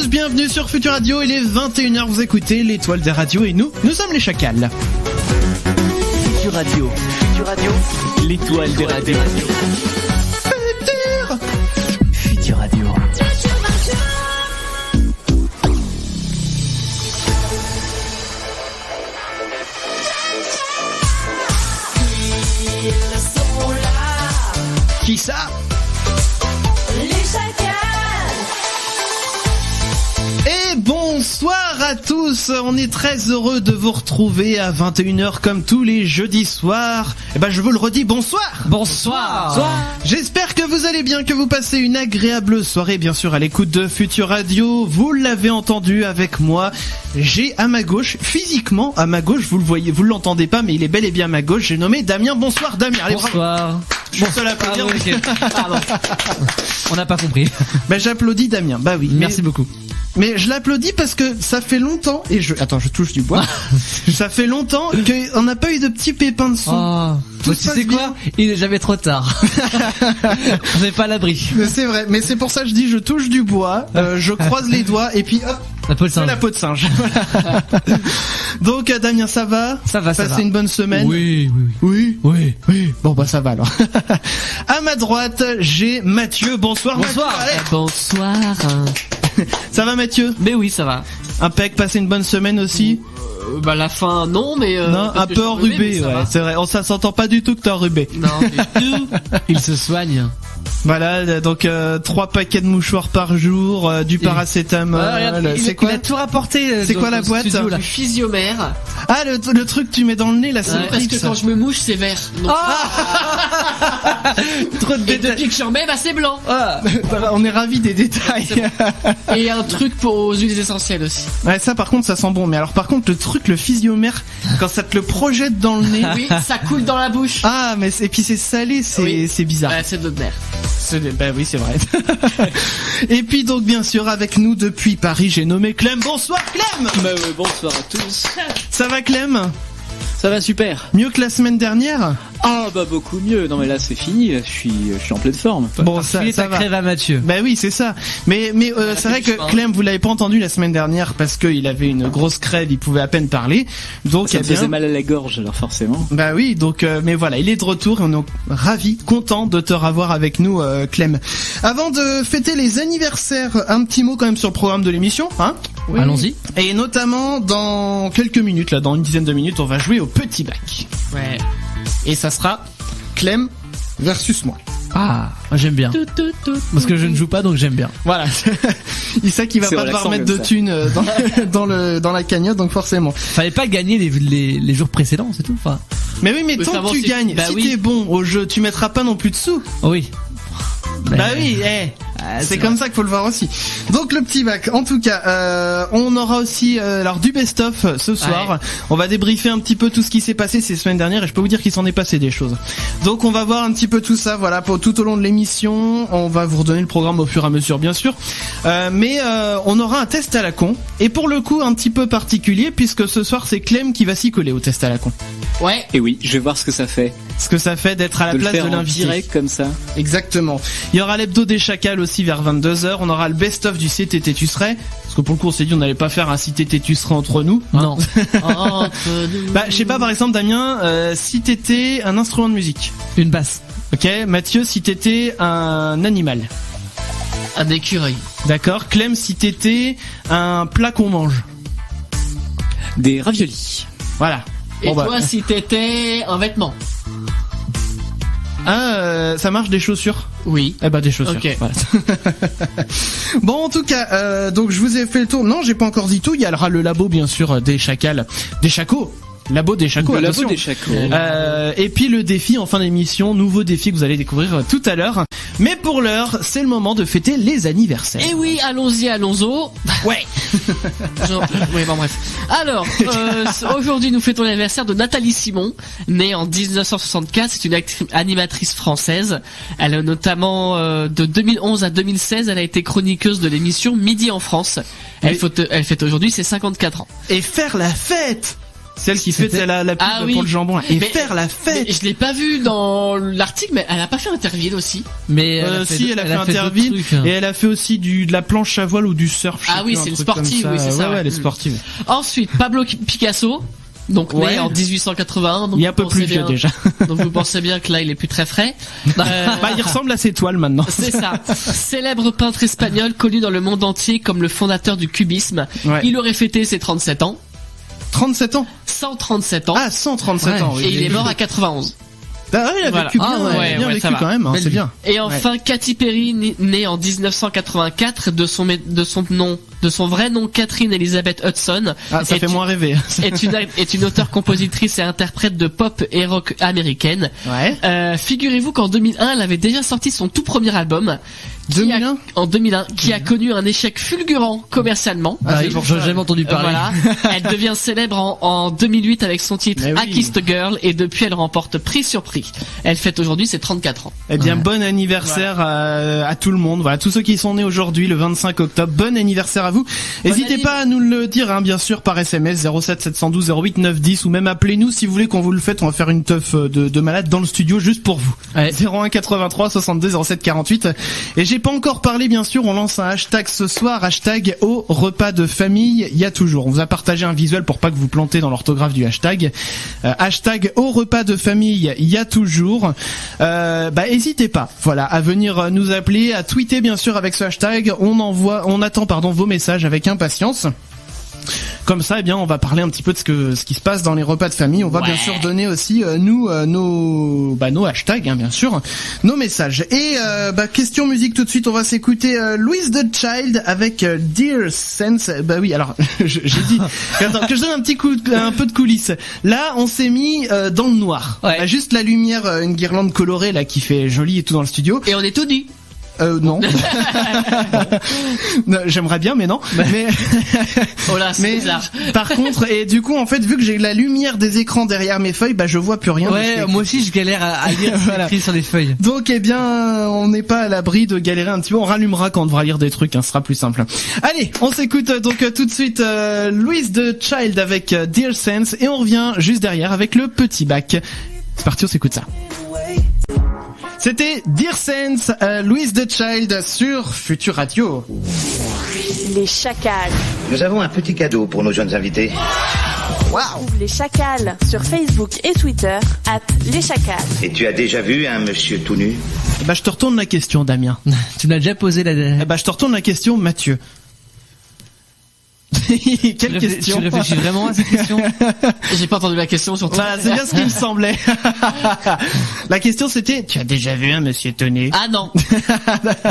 tous, bienvenue sur Futur Radio, il est 21h, vous écoutez l'étoile des radios et nous sommes les chacals. Futur Radio, l'étoile des radios. Futur Radio. Qui ça? Les chacals. Et bonsoir à tous, on est très heureux de vous retrouver à 21h comme tous les jeudis soirs. Et ben je vous le redis, bonsoir. Bonsoir. J'espère que vous allez bien, que vous passez une agréable soirée, bien sûr à l'écoute de Futur Radio. Vous l'avez entendu avec moi, j'ai à ma gauche, physiquement à ma gauche, vous le voyez, vous l'entendez pas, mais il est bel et bien à ma gauche, j'ai nommé Damien. Bonsoir Damien. Allez, bonsoir. Je suis seul à applaudir. Pardon. On n'a pas compris. Ben j'applaudis Damien, bah oui. Merci beaucoup. Mais je l'applaudis parce que ça fait longtemps, et je touche du bois. Ça fait longtemps qu'on n'a pas eu de petits pépins de son. Oh. Tout Tu sais quoi? Il est jamais trop tard. On n'est pas à l'abri. Mais c'est vrai, mais c'est pour ça que je dis je touche du bois, je croise les doigts et puis hop, la peau de singe. La peau de singe. Donc Damien, ça va? Ça va. Passez une bonne semaine? Oui. Bon bah ça va alors. À ma droite, j'ai Mathieu. Bonsoir. Bonsoir. Mathieu, bonsoir. Ça va Mathieu? Mais oui, ça va. Impec, passez une bonne semaine aussi? Bah la fin non, mais non, un peu enrubé, ouais, c'est vrai. On s'entend pas du tout que t'es enrubé. Non, du tout. Il se soigne. Voilà, donc 3 paquets de mouchoirs par jour, du paracétamol. C'est quoi? Il a tout rapporté. C'est quoi la boîte? Studio, du physiomère. Ah, le truc que tu mets dans le nez là, c'est parce que quand je me mouche, c'est vert. Donc... Trop de Et détails. depuis que j'en mets, bah c'est blanc. On est ravis des détails. Et un truc pour aux huiles essentielles aussi. Ouais, ça par contre ça sent bon. Mais alors par contre le truc, le physiomère, quand ça te le projette dans le nez. Oui, ça coule dans la bouche. Ah, mais et puis c'est salé, c'est bizarre. Ouais, c'est de notre mère. Bah oui, c'est vrai. Et puis donc bien sûr avec nous depuis Paris, j'ai nommé Clem. Bonsoir Clem. Bah ouais, bonsoir à tous. Ça va Clem? Ça va super. Mieux que la semaine dernière? Ah bah beaucoup mieux. Non mais là c'est fini. Je suis en pleine forme. Bon ça va. Crève à Mathieu. Bah oui c'est ça. Mais c'est vrai que Clem, vous l'avez pas entendu la semaine dernière parce qu'il avait une grosse crève, il pouvait à peine parler. Donc ça me faisait mal à la gorge alors forcément. Bah oui donc mais voilà, il est de retour et on est ravis, contents de te revoir avec nous Clem. Avant de fêter les anniversaires, un petit mot quand même sur le programme de l'émission, hein? Oui. Allons-y. Et notamment dans quelques minutes là, dans une dizaine de minutes, on va jouer au petit bac. Ouais. Et ça sera Clem versus moi. Ah, j'aime bien. Parce que je ne joue pas donc j'aime bien. Voilà. Il sait qu'il va pas devoir mettre de thunes dans la cagnotte donc forcément. Fallait pas gagner les jours précédents, c'est tout. Enfin. Mais oui, mais tant que tu gagnes, si t'es bon au jeu, tu mettras pas non plus de sous. Oui. Bah oui, c'est comme ça qu'il faut le voir aussi. Donc le petit bac, en tout cas, on aura aussi alors du best-of ce soir. Ouais. On va débriefer un petit peu tout ce qui s'est passé ces semaines dernières et je peux vous dire qu'il s'en est passé des choses. Donc on va voir un petit peu tout ça, voilà, pour tout au long de l'émission. On va vous redonner le programme au fur et à mesure, bien sûr. Mais on aura un test à la con et pour le coup un petit peu particulier puisque ce soir c'est Clem qui va s'y coller au test à la con. Ouais. Et oui, je vais voir ce que ça fait. Ce que ça fait d'être à la place de l'invité. Direct comme ça. Exactement. Il y aura l'hebdo des chacals aussi vers 22h. On aura le best-of du Si t'étais tu serais. Parce que pour le coup on s'est dit on n'allait pas faire un Si t'étais tu serais entre nous. Hein. Non. Bah je sais pas, par exemple Damien, si t'étais un instrument de musique. Une basse. Ok. Mathieu, si t'étais un animal. Un écureuil. D'accord. Clem, si t'étais un plat qu'on mange. Des raviolis. Voilà. Et toi si t'étais un vêtement. Ah, ça marche des chaussures? Oui. Eh ben des chaussures. Ok. Voilà. Bon, en tout cas, donc je vous ai fait le tour. Non, j'ai pas encore dit tout. Il y aura le labo, bien sûr, des chacals, des chacos. Labo des chacos. Le labo des chacos. Et puis le défi en fin d'émission, nouveau défi que vous allez découvrir tout à l'heure. Mais pour l'heure, c'est le moment de fêter les anniversaires. Et oui, allons-y. Ouais. Oui, bon bref. Alors, aujourd'hui nous fêtons l'anniversaire de Nathalie Simon, née en 1964. C'est une animatrice française. Elle a notamment de 2011 à 2016, elle a été chroniqueuse de l'émission Midi en France. Elle fête aujourd'hui ses 54 ans. Et faire la fête. Celle qui fait la pub Ah oui. pour le jambon là. Et Mais- faire la fête. Mais je l'ai pas vu dans l'article, mais elle a pas fait Interville aussi. Mais Si, elle a fait d'autres Interville trucs, hein. et elle a fait aussi de la planche à voile ou du surf. je sais Ah oui, plus, un c'est une truc comme sportive, oui, c'est ça, Ouais, ouais. elle est sportive. Ensuite, Pablo Picasso. Donc né Ouais. en 1881. Donc Il est un vous peu pensez plus vieux bien- déjà. Donc vous pensez bien que là il est plus très frais. Bah, il ressemble à ses toiles maintenant. C'est ça. Célèbre peintre espagnol connu dans le monde entier comme le fondateur du cubisme. Ouais. Il aurait fêté ses 37 ans. 37 ans. 137 ans. Ah, 137 Ouais. ans. Oui, et il est mort à 91. Ah oui, il a Voilà. vécu bien, Ah ouais, il a bien ouais, vécu ça va. quand même, hein, Belle c'est vie. bien. Et enfin, Katy Perry, née en 1984, de son vrai nom Catherine Elizabeth Hudson, Ah, ça est fait une- moins rêver. est une auteure, compositrice et interprète de pop et rock américaine. Ouais. Figurez-vous qu'en 2001, elle avait déjà sorti son tout premier album. qui 2001? En 2001, qui a connu un échec fulgurant commercialement. Ah, c'est oui, pour j'ai ça. jamais entendu parler. Voilà. Elle devient célèbre en 2008 avec son titre Mais oui. I Kissed a Girl et depuis elle remporte prix sur prix. Elle fête aujourd'hui ses 34 ans. Eh bien, Ouais. bon anniversaire à tout le monde. Voilà, tous ceux qui sont nés aujourd'hui, le 25 octobre. Bon anniversaire à vous. N'hésitez anniv. pas à nous le dire, hein, bien sûr, par SMS 07 712 08 910 ou même appelez-nous si vous voulez qu'on vous le fasse. On va faire une teuf de malade dans le studio juste pour vous. Ouais. 01 83 62 07 48. Et j'ai pas encore parlé, bien sûr, on lance un hashtag ce soir, hashtag au repas de famille. Il y a toujours. On vous a partagé un visuel pour pas que vous plantez dans l'orthographe du hashtag. Hashtag au repas de famille. Il y a toujours. Bah, hésitez pas. Voilà, à venir nous appeler, à tweeter bien sûr avec ce hashtag. On attend vos messages avec impatience. Comme ça, eh bien, on va parler un petit peu de ce qui se passe dans les repas de famille. On va bien sûr donner aussi nos hashtags, hein, bien sûr, nos messages. Et question musique tout de suite. On va s'écouter Louise the Child avec Dear Sense. Bah oui, alors j'hésite. Attends, que je donne un peu de coulisses. Là, on s'est mis dans le noir. Ouais. Là, juste la lumière, une guirlande colorée là qui fait joli et tout dans le studio. Et on est tout nus. Non. Non, j'aimerais bien, mais non. Mais Oh là, c'est mais bizarre. par contre, et du coup, en fait, vu que j'ai la lumière des écrans derrière mes feuilles, bah je vois plus rien. de ce qui est Ouais, écrit. moi aussi je galère à lire ce qui est Voilà. écrit sur les feuilles. Donc, eh bien, on n'est pas à l'abri de galérer un petit peu. On rallumera quand on devra lire des trucs, hein, ce sera plus simple. Allez, on s'écoute donc tout de suite Louise the Child avec Dear Sense et on revient juste derrière avec le petit bac. C'est parti, on s'écoute ça. C'était Dear Sense, Louise the Child sur Futur Radio. Les chacals. Nous avons un petit cadeau pour nos jeunes invités. Trouve les chacals sur Facebook et Twitter @les chacals. Et tu as déjà vu un monsieur tout nu? Bah, je te retourne la question, Damien. Tu m'as déjà posé la. Bah, je te retourne la question, Mathieu. Quelle question? Tu réfléchis vraiment à cette question? J'ai pas entendu la question surtout. Voilà, c'est bien ce qui me semblait. La question c'était, tu as déjà vu un monsieur Tony? Ah non.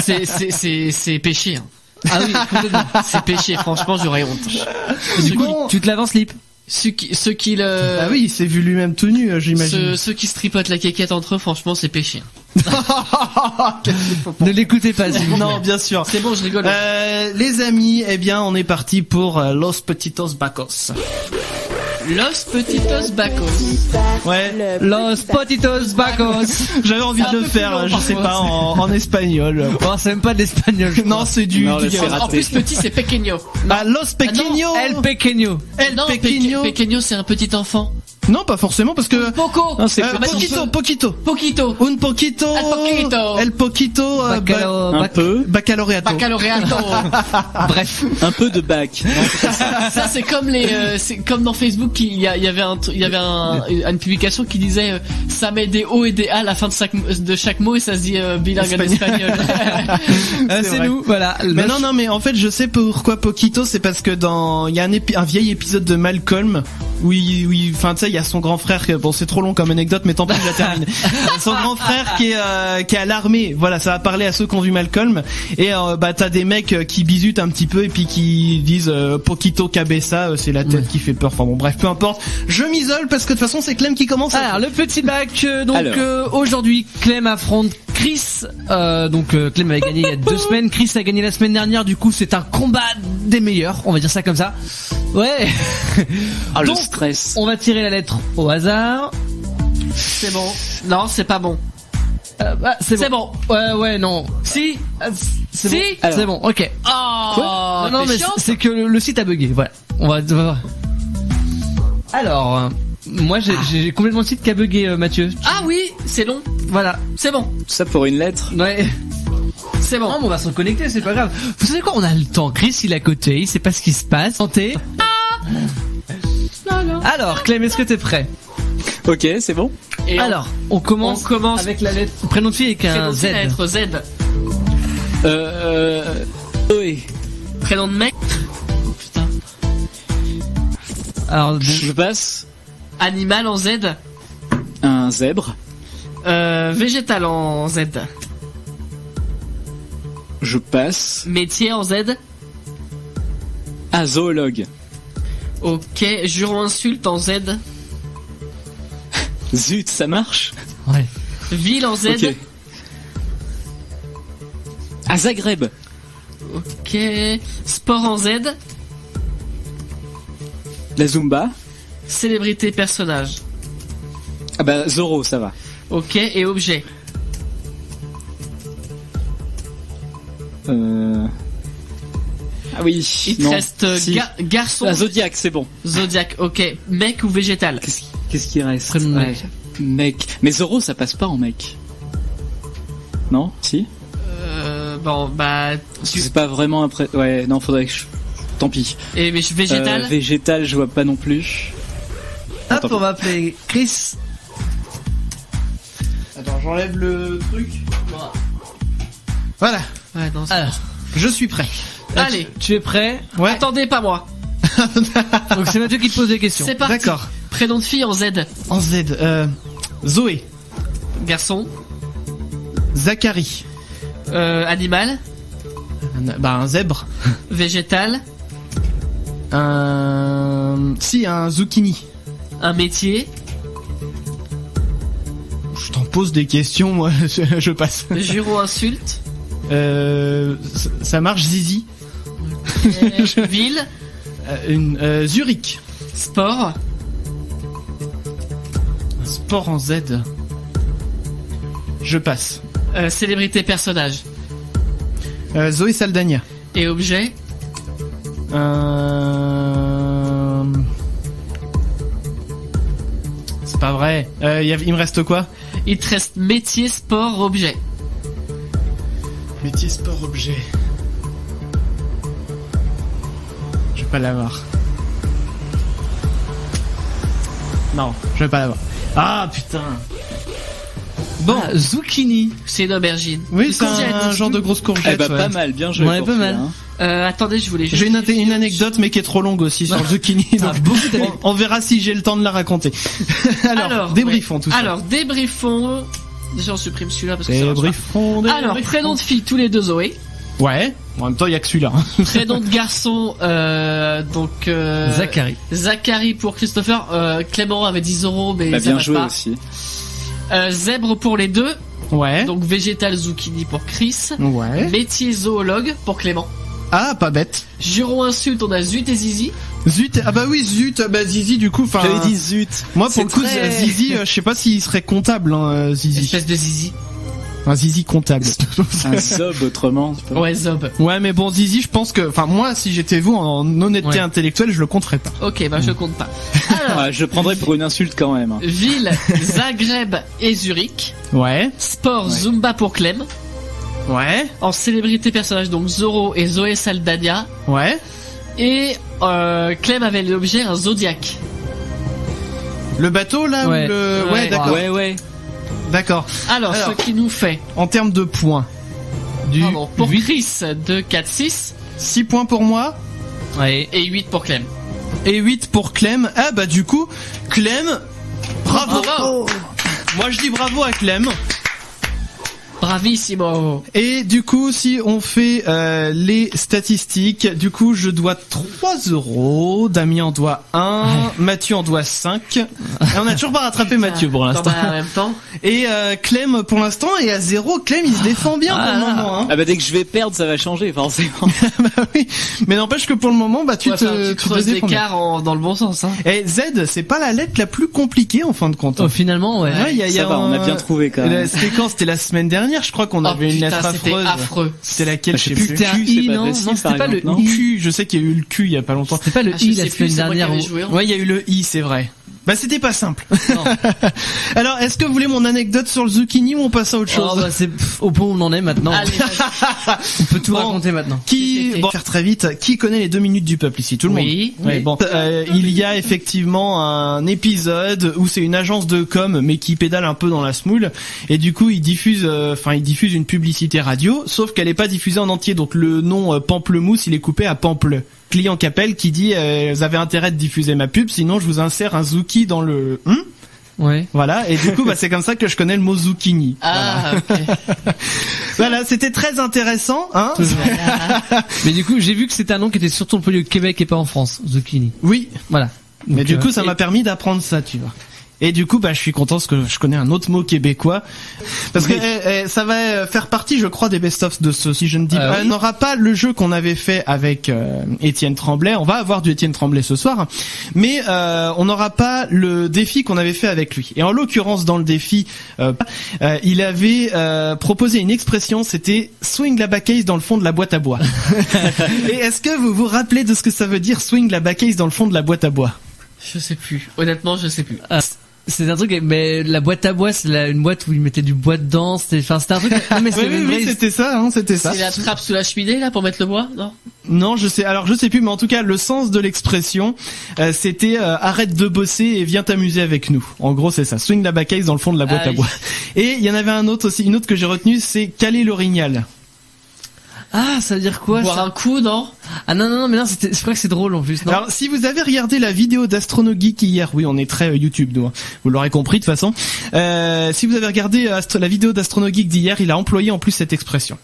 C'est péché. Hein. Ah oui, complètement. C'est péché. Franchement, j'aurais honte. Du coup, Tu te laves en slip. Ceux qui le. ah oui, il s'est vu lui-même tout nu, j'imagine. Ceux qui se tripotent la quéquette entre eux, franchement, c'est péché. Ne l'écoutez pas. s'il vous plaît. Non, bien sûr. C'est bon, je rigole. Les amis, eh bien, on est parti pour Los Petitos Bacos. Los Petitos Bacos. Ouais. Los Potitos Bacos. J'avais envie de le faire, je sais pas, en espagnol. Oh, c'est même pas de l'espagnol. je Non, crois. c'est du Non, là, c'est gars. raté. En plus, petit, c'est pequeño. Ah, Los Pequeños. El Pequeño. El Non, Pequeño. pequeño, c'est un petit enfant. Non, pas forcément, parce que... Poco. Non, c'est Ah bah, Poquito, Poquito. Poquito. Un poquito. El poquito. El poquito. Bacalo- Un peu, Baccalauréato. Baccalauréato. Bref. un peu de bac. Ça, c'est comme c'est comme dans Facebook, il y avait une publication qui disait, ça met des O et des A à la fin de chaque mot et ça se dit, bilingue en espagnol. C'est vrai. nous, voilà. Mais non, mais en fait, je sais pourquoi Poquito, c'est parce que il y a un vieil épisode de Malcolm où enfin, tu sais, il y a son grand frère, bon, c'est trop long comme anecdote, mais tant pis, je la termine. Son grand frère qui est à l'armée. Voilà, ça va parler à ceux qui ont vu Malcolm. Et, bah, t'as des mecs qui bisutent un petit peu et puis qui disent, Poquito Cabeza, c'est la tête qui fait peur. Enfin bon, bref, peu importe. Je m'isole parce que de toute façon, c'est Clem qui commence. Alors le petit bac, donc Alors. aujourd'hui Clem affronte Chris. Clem avait gagné il y a 2 semaines. Chris a gagné la semaine dernière. Du coup c'est un combat des meilleurs. On va dire ça comme ça. Ouais. Ah, le Donc, stress. on va tirer la lettre au hasard. C'est bon. Non, c'est pas bon. C'est bon. Ouais non. Si. C'est Si. bon. Alors. C'est bon. Ok. Oh. non mais t'es chiante. c'est que le site a bugué. Voilà. On va voir. Alors, moi j'ai complètement le site qui a bugué, Mathieu. Ah oui, c'est long. Voilà. C'est bon. Ça pour une lettre. Ouais. C'est bon. Non, mais on va se reconnecter, c'est pas grave. Vous savez quoi, on a le temps. Chris, il est à côté, il sait pas ce qui se passe. Santé. Alors, Clem, est-ce que t'es prêt? Ok, c'est bon. Et Alors, on commence avec la lettre prénom de fille avec un Z. La lettre Z. Oui. Prénom de mec. Putain. Alors, bon, Je passe. Animal en Z. Un zèbre. Végétal en Z. Je passe. Métier en Z. Un zoologue. Ok. Juron insulte en Z. Zut, ça marche. ouais. Ville en Z. Ok. À Zagreb. Ok. Sport en Z. La Zumba. Célébrité personnage. Ah bah Zorro, ça va. Ok. Et objet. Ah oui. Il te non. reste Si. garçon. La Zodiac, c'est bon. Zodiac. Ok. Mec ou végétal. Qu'est-ce qui reste? Prénom de Ouais. mec. Mec. Mais Zorro, ça passe pas en mec. Non? Si? Bon bah. C'est pas vraiment un Ouais, non, faudrait que je... Tant pis. Et mais végétal. Végétal, je vois pas non plus. Hop, Tant pis. on va appeler Chris. Attends, j'enlève le truc. Voilà, Ouais, non, c'est- Alors, je suis prêt. Allez. tu es prêt? Ouais, Attendez, pas moi. Donc c'est Mathieu qui te pose des questions. C'est parti. d'accord. Prénom de fille en Z. En Z, Zoé, Garçon. Zachary, Animal. un zèbre, Végétal. un zucchini. Un métier. Je t'en pose des questions, moi, je passe. Juron insulte. Ça marche, Zizi. Ville. Zurich. Sport. Sport en Z. Je passe. Célébrité personnage. Zoé Saldana. Et objet. C'est pas vrai. Il me reste quoi? Il te reste métier, sport, objet. Métier, sport, objet. Je vais pas l'avoir. Non, je vais pas l'avoir. Ah putain. Bon, Ah, zucchini. C'est une aubergine. oui, Une c'est un courgette. genre de grosse courgette. Eh bah ouais. pas mal, bien joué. Ouais, pour pas celui-là, mal. hein. Attendez, je voulais juste. J'ai une anecdote mais qui est trop longue aussi sur le zucchini. Ah, Donc beaucoup d'anecdotes. on verra si j'ai le temps de la raconter. Alors, débriefons ouais. tout ça. Alors, débriefons. Déjà, on supprime celui-là parce que ça marche pas. Débriefons. Alors, prénom de fille, tous les deux Zoé. Ouais. En même temps, il y a que celui-là. Prénom de garçon, Zachary. Zachary pour Christopher. Clément avait 10 euros, mais Bah, ça bien marche joué pas. aussi. Zèbre pour les deux. Ouais. Donc végétal zucchini pour Chris. Ouais. Métier zoologue pour Clément. Ah, pas bête. Juron insulte, on a Zut et Zizi. Zut. Ah bah oui, zut. Bah Zizi, du coup, enfin. J'avais dit zut. Moi, pour C'est le coup, très- Zizi, je sais pas s'il serait comptable, hein, Zizi. Espèce de Zizi. Un Zizi comptable. Un zob autrement. c'est pas- Ouais, Zob. Ouais, mais bon, Zizi, je pense que, enfin, moi, si j'étais vous, en honnêteté Ouais. intellectuelle, je le compterais pas. Ok, bah je compte pas. Alors, Ouais, je le prendrais pour une insulte quand même. hein. ville, Zagreb et Zurich. Ouais. Sport, Ouais. Zumba pour Clem. Ouais. En célébrité personnage, donc Zorro et Zoé Saldana. Ouais. Et Clem avait l'objet un Zodiac. Le bateau, là, Ouais. ou le... Ouais. Ouais, d'accord. Ouais. D'accord. Alors, Alors. ce qui nous fait, En termes de points. pour Chris, 2, 4, 6 6 points pour moi. Ouais. et 8 pour Clem. Et 8 pour Clem. Ah, bah, du coup, Clem, bravo. Bravo. Moi, je dis bravo à Clem. Bravissimo. Et du coup, si on fait les statistiques, du coup, je dois 3 euros, Damien en doit 1, Mathieu en doit 5. Et on a toujours pas rattrapé Mathieu pour l'instant. T'en as en même temps. Et Clem, pour l'instant, est à 0. Clem, il se défend bien pour le moment. Hein. Ah bah dès que je vais perdre, ça va changer forcément. Bah oui. Mais n'empêche que pour le moment, bah tu Ouais, te, enfin, tu tu te creuses défends bien. l'écart dans le bon sens. Hein. Et Z, c'est pas la lettre la plus compliquée en fin de compte. Oh, finalement, ouais. Ouais, il y a Ça va, on a bien trouvé quand La- même. C'était quand? C'était la semaine dernière. dernière, je crois qu'on avait une lettre c'était affreuse. affreux. C'était laquelle, je sais plus. C'était un Q, c'est I, pas non? facile, Non, c'était par pas le exemple, non Q, je sais qu'il y a eu le Q il y a pas longtemps. C'était pas le Je I sais la plus, semaine c'est moi qui dernière. avais joué, hein. Ouais, il y a eu le I, c'est vrai. Bah c'était pas simple. Non. Alors, est-ce que vous voulez mon anecdote sur le zucchini ou on passe à autre chose? Oh, bah, c'est au point où on en est maintenant. Allez, vas-y. On peut tout Bon. raconter maintenant. Qui, bon, faire très vite, qui connaît les 2 minutes du peuple ici? Tout le Oui, monde. oui. Bon, il y a effectivement un épisode où c'est une agence de com, mais qui pédale un peu dans la semoule, et du coup il diffuse une publicité radio, sauf qu'elle est pas diffusée en entier, donc le nom Pamplemousse, il est coupé à Pample. Client qui appelle, qui dit vous avez intérêt de diffuser ma pub, sinon je vous insère un Zuki dans le Ouais. voilà, et du coup bah c'est comme ça que je connais le mot zucchini. Ah, ok. Voilà, c'était très intéressant, hein. Mais du coup, j'ai vu que c'était un nom qui était surtout employé au Québec et pas en France. Zucchini. Oui, Voilà. mais Donc, du coup ça m'a permis d'apprendre ça, tu vois. Et du coup, bah, je suis content parce que je connais un autre mot québécois. Parce que ça va faire partie, je crois, des best-of de ce, si je ne dis pas. Oui. On n'aura pas le jeu qu'on avait fait avec Étienne Tremblay. On va avoir du Étienne Tremblay ce soir. Mais on n'aura pas le défi qu'on avait fait avec lui. Et en l'occurrence, dans le défi, il avait proposé une expression, c'était « swing la backcase dans le fond de la boîte à bois ». Et est-ce que vous vous rappelez de ce que ça veut dire « swing la backcase dans le fond de la boîte à bois » ? Je sais plus. Honnêtement, je sais plus. C'est un truc, mais la boîte à bois, c'est une boîte où ils mettaient du bois dedans. C'était un truc. Non, mais Oui, c'était ça, hein, c'était ça. C'est la trappe sous la cheminée, là, pour mettre le bois, non? Non, je sais plus, mais en tout cas, le sens de l'expression, c'était arrête de bosser et viens t'amuser avec nous. En gros, c'est ça. Swing la backcase dans le fond de la boîte à oui. bois. Et il y en avait un autre aussi, une autre que j'ai retenue, c'est caler l'orignal. Ah, ça veut dire quoi, Boire ça? un coup, non? Ah non, mais non, je crois que c'est drôle en plus, non? Alors, si vous avez regardé la vidéo d'Astronogeek hier, oui, on est très YouTube, nous, hein. Vous l'aurez compris de toute façon. Si vous avez regardé la vidéo d'Astronogeek d'hier, il a employé en plus cette expression.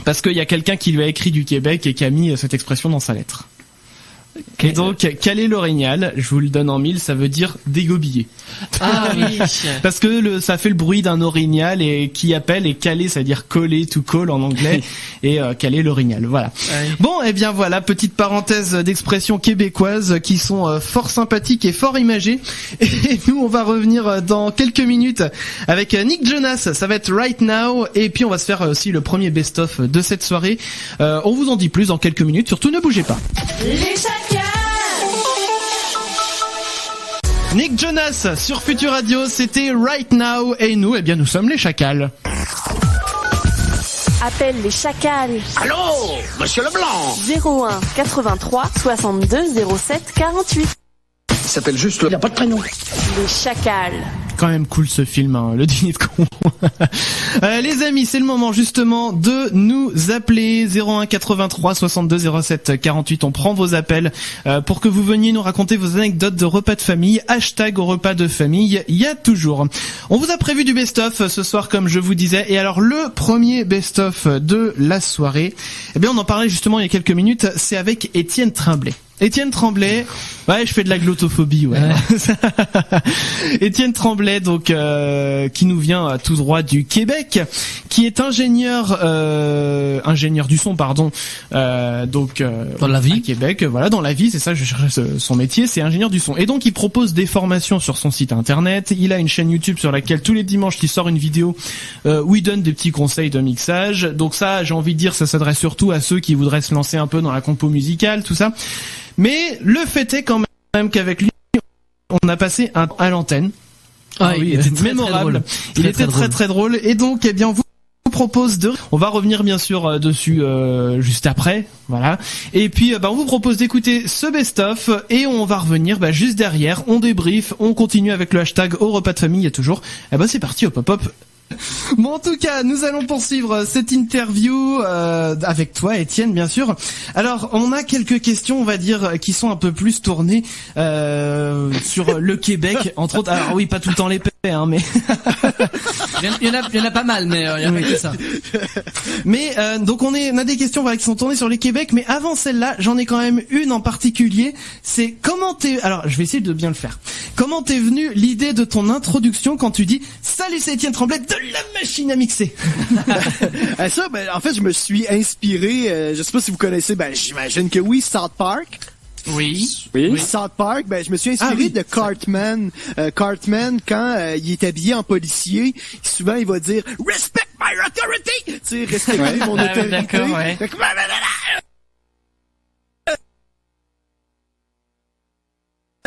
Parce qu'il y a quelqu'un qui lui a écrit du Québec et qui a mis cette expression dans sa lettre. Et donc, caler l'orignal, je vous le donne en mille, ça veut dire dégobiller. Ah oui. Parce que ça fait le bruit d'un orignal et qui appelle, et caler, ça veut dire coller, to call en anglais, et caler l'orignal, voilà. Ouais. Bon, et bien voilà, petite parenthèse d'expressions québécoises qui sont fort sympathiques et fort imagées. Et nous, on va revenir dans quelques minutes avec Nick Jonas, ça va être Right Now, et puis on va se faire aussi le premier best-of de cette soirée. On vous en dit plus dans quelques minutes, surtout ne bougez pas. Les chacals. Nick Jonas sur Future Radio, c'était Right Now, et nous, eh bien nous sommes les chacals. Appelle les chacals. Allô, monsieur Leblanc. 01 83 62 07 48. Il s'appelle juste le... Il n'y a pas de prénom. Les chacals. Quand même cool ce film, hein, le dîner de con. Les amis, c'est le moment justement de nous appeler 01 83 62 07 48. On prend vos appels pour que vous veniez nous raconter vos anecdotes de repas de famille. Hashtag au repas de famille, il y a toujours. On vous a prévu du best-of ce soir, comme je vous disais. Et alors le premier best-of de la soirée, eh bien on en parlait justement il y a quelques minutes, c'est avec Étienne Tremblay. Étienne Tremblay, ouais, je fais de la glottophobie, ouais. Étienne Tremblay, donc qui nous vient tout droit du Québec, qui est ingénieur du son, pardon, dans la vie, à Québec, voilà, dans la vie, c'est ça, je cherche son métier, c'est ingénieur du son. Et donc il propose des formations sur son site internet. Il a une chaîne YouTube sur laquelle tous les dimanches il sort une vidéo où il donne des petits conseils de mixage. Donc ça, j'ai envie de dire, ça s'adresse surtout à ceux qui voudraient se lancer un peu dans la compo musicale, tout ça. Mais le fait est quand même qu'avec lui, on a passé un temps à l'antenne. Ah oui, il était très, mémorable. Il était très drôle. Et donc, eh bien, vous propose on va revenir bien sûr dessus juste après, voilà. Et puis, on vous propose d'écouter ce best-of et on va revenir juste derrière. On débrief, on continue avec le hashtag au repas de famille. Il y a toujours. C'est parti, hop hop hop. Bon, en tout cas, nous allons poursuivre cette interview avec toi, Étienne, bien sûr. Alors, on a quelques questions, on va dire, qui sont un peu plus tournées sur le Québec, entre autres. Alors oui, pas tout le temps les paix, hein, mais il y en a pas mal, mais il y a pas que ça. Mais donc on a des questions qui sont tournées sur les Québec, mais avant celle-là, j'en ai quand même une en particulier. C'est comment alors je vais essayer de bien le faire. Comment t'es venu l'idée de ton introduction quand tu dis salut, c'est Étienne Tremblay de la machine à mixer? Ça, en fait, je me suis inspiré, je sais pas si vous connaissez, j'imagine que oui, South Park. Oui. South Park, je me suis inspiré de Cartman. Cartman, quand il est habillé en policier, souvent il va dire « Respect my authority! Tu sais, respecter mon autorité. D'accord, ouais. Fait que,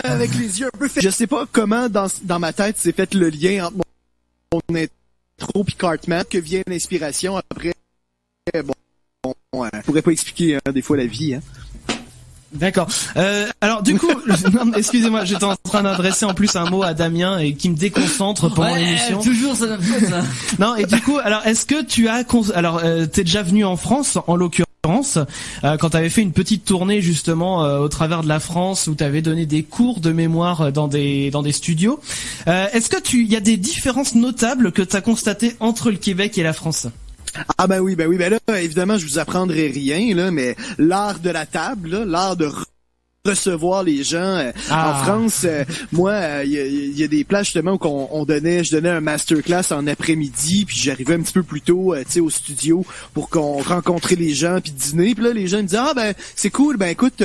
avec les yeux un peu faits. Je sais pas comment dans ma tête s'est fait le lien entre mon intro pis Cartman, que vient l'inspiration après. Bon, je pourrais pas expliquer des fois la vie. Hein. D'accord. Alors du coup, non, excusez-moi, j'étais en train d'adresser en plus un mot à Damien et qui me déconcentre pendant l'émission. Toujours ça. Non, et du coup, alors est-ce que tu as t'es déjà venu en France en l'occurrence quand t'avais fait une petite tournée justement au travers de la France où t'avais donné des cours de mémoire dans des studios. Est-ce que il y a des différences notables que t'as constatées entre le Québec et la France? Ah ben oui, là, évidemment, je vous apprendrai rien, là, mais l'art de la table, là, l'art de recevoir les gens en France, moi il y a des places justement où je donnais un masterclass en après-midi, puis j'arrivais un petit peu plus tôt tu sais au studio pour qu'on rencontre les gens puis dîner, puis là les gens me disaient ben c'est cool, ben écoute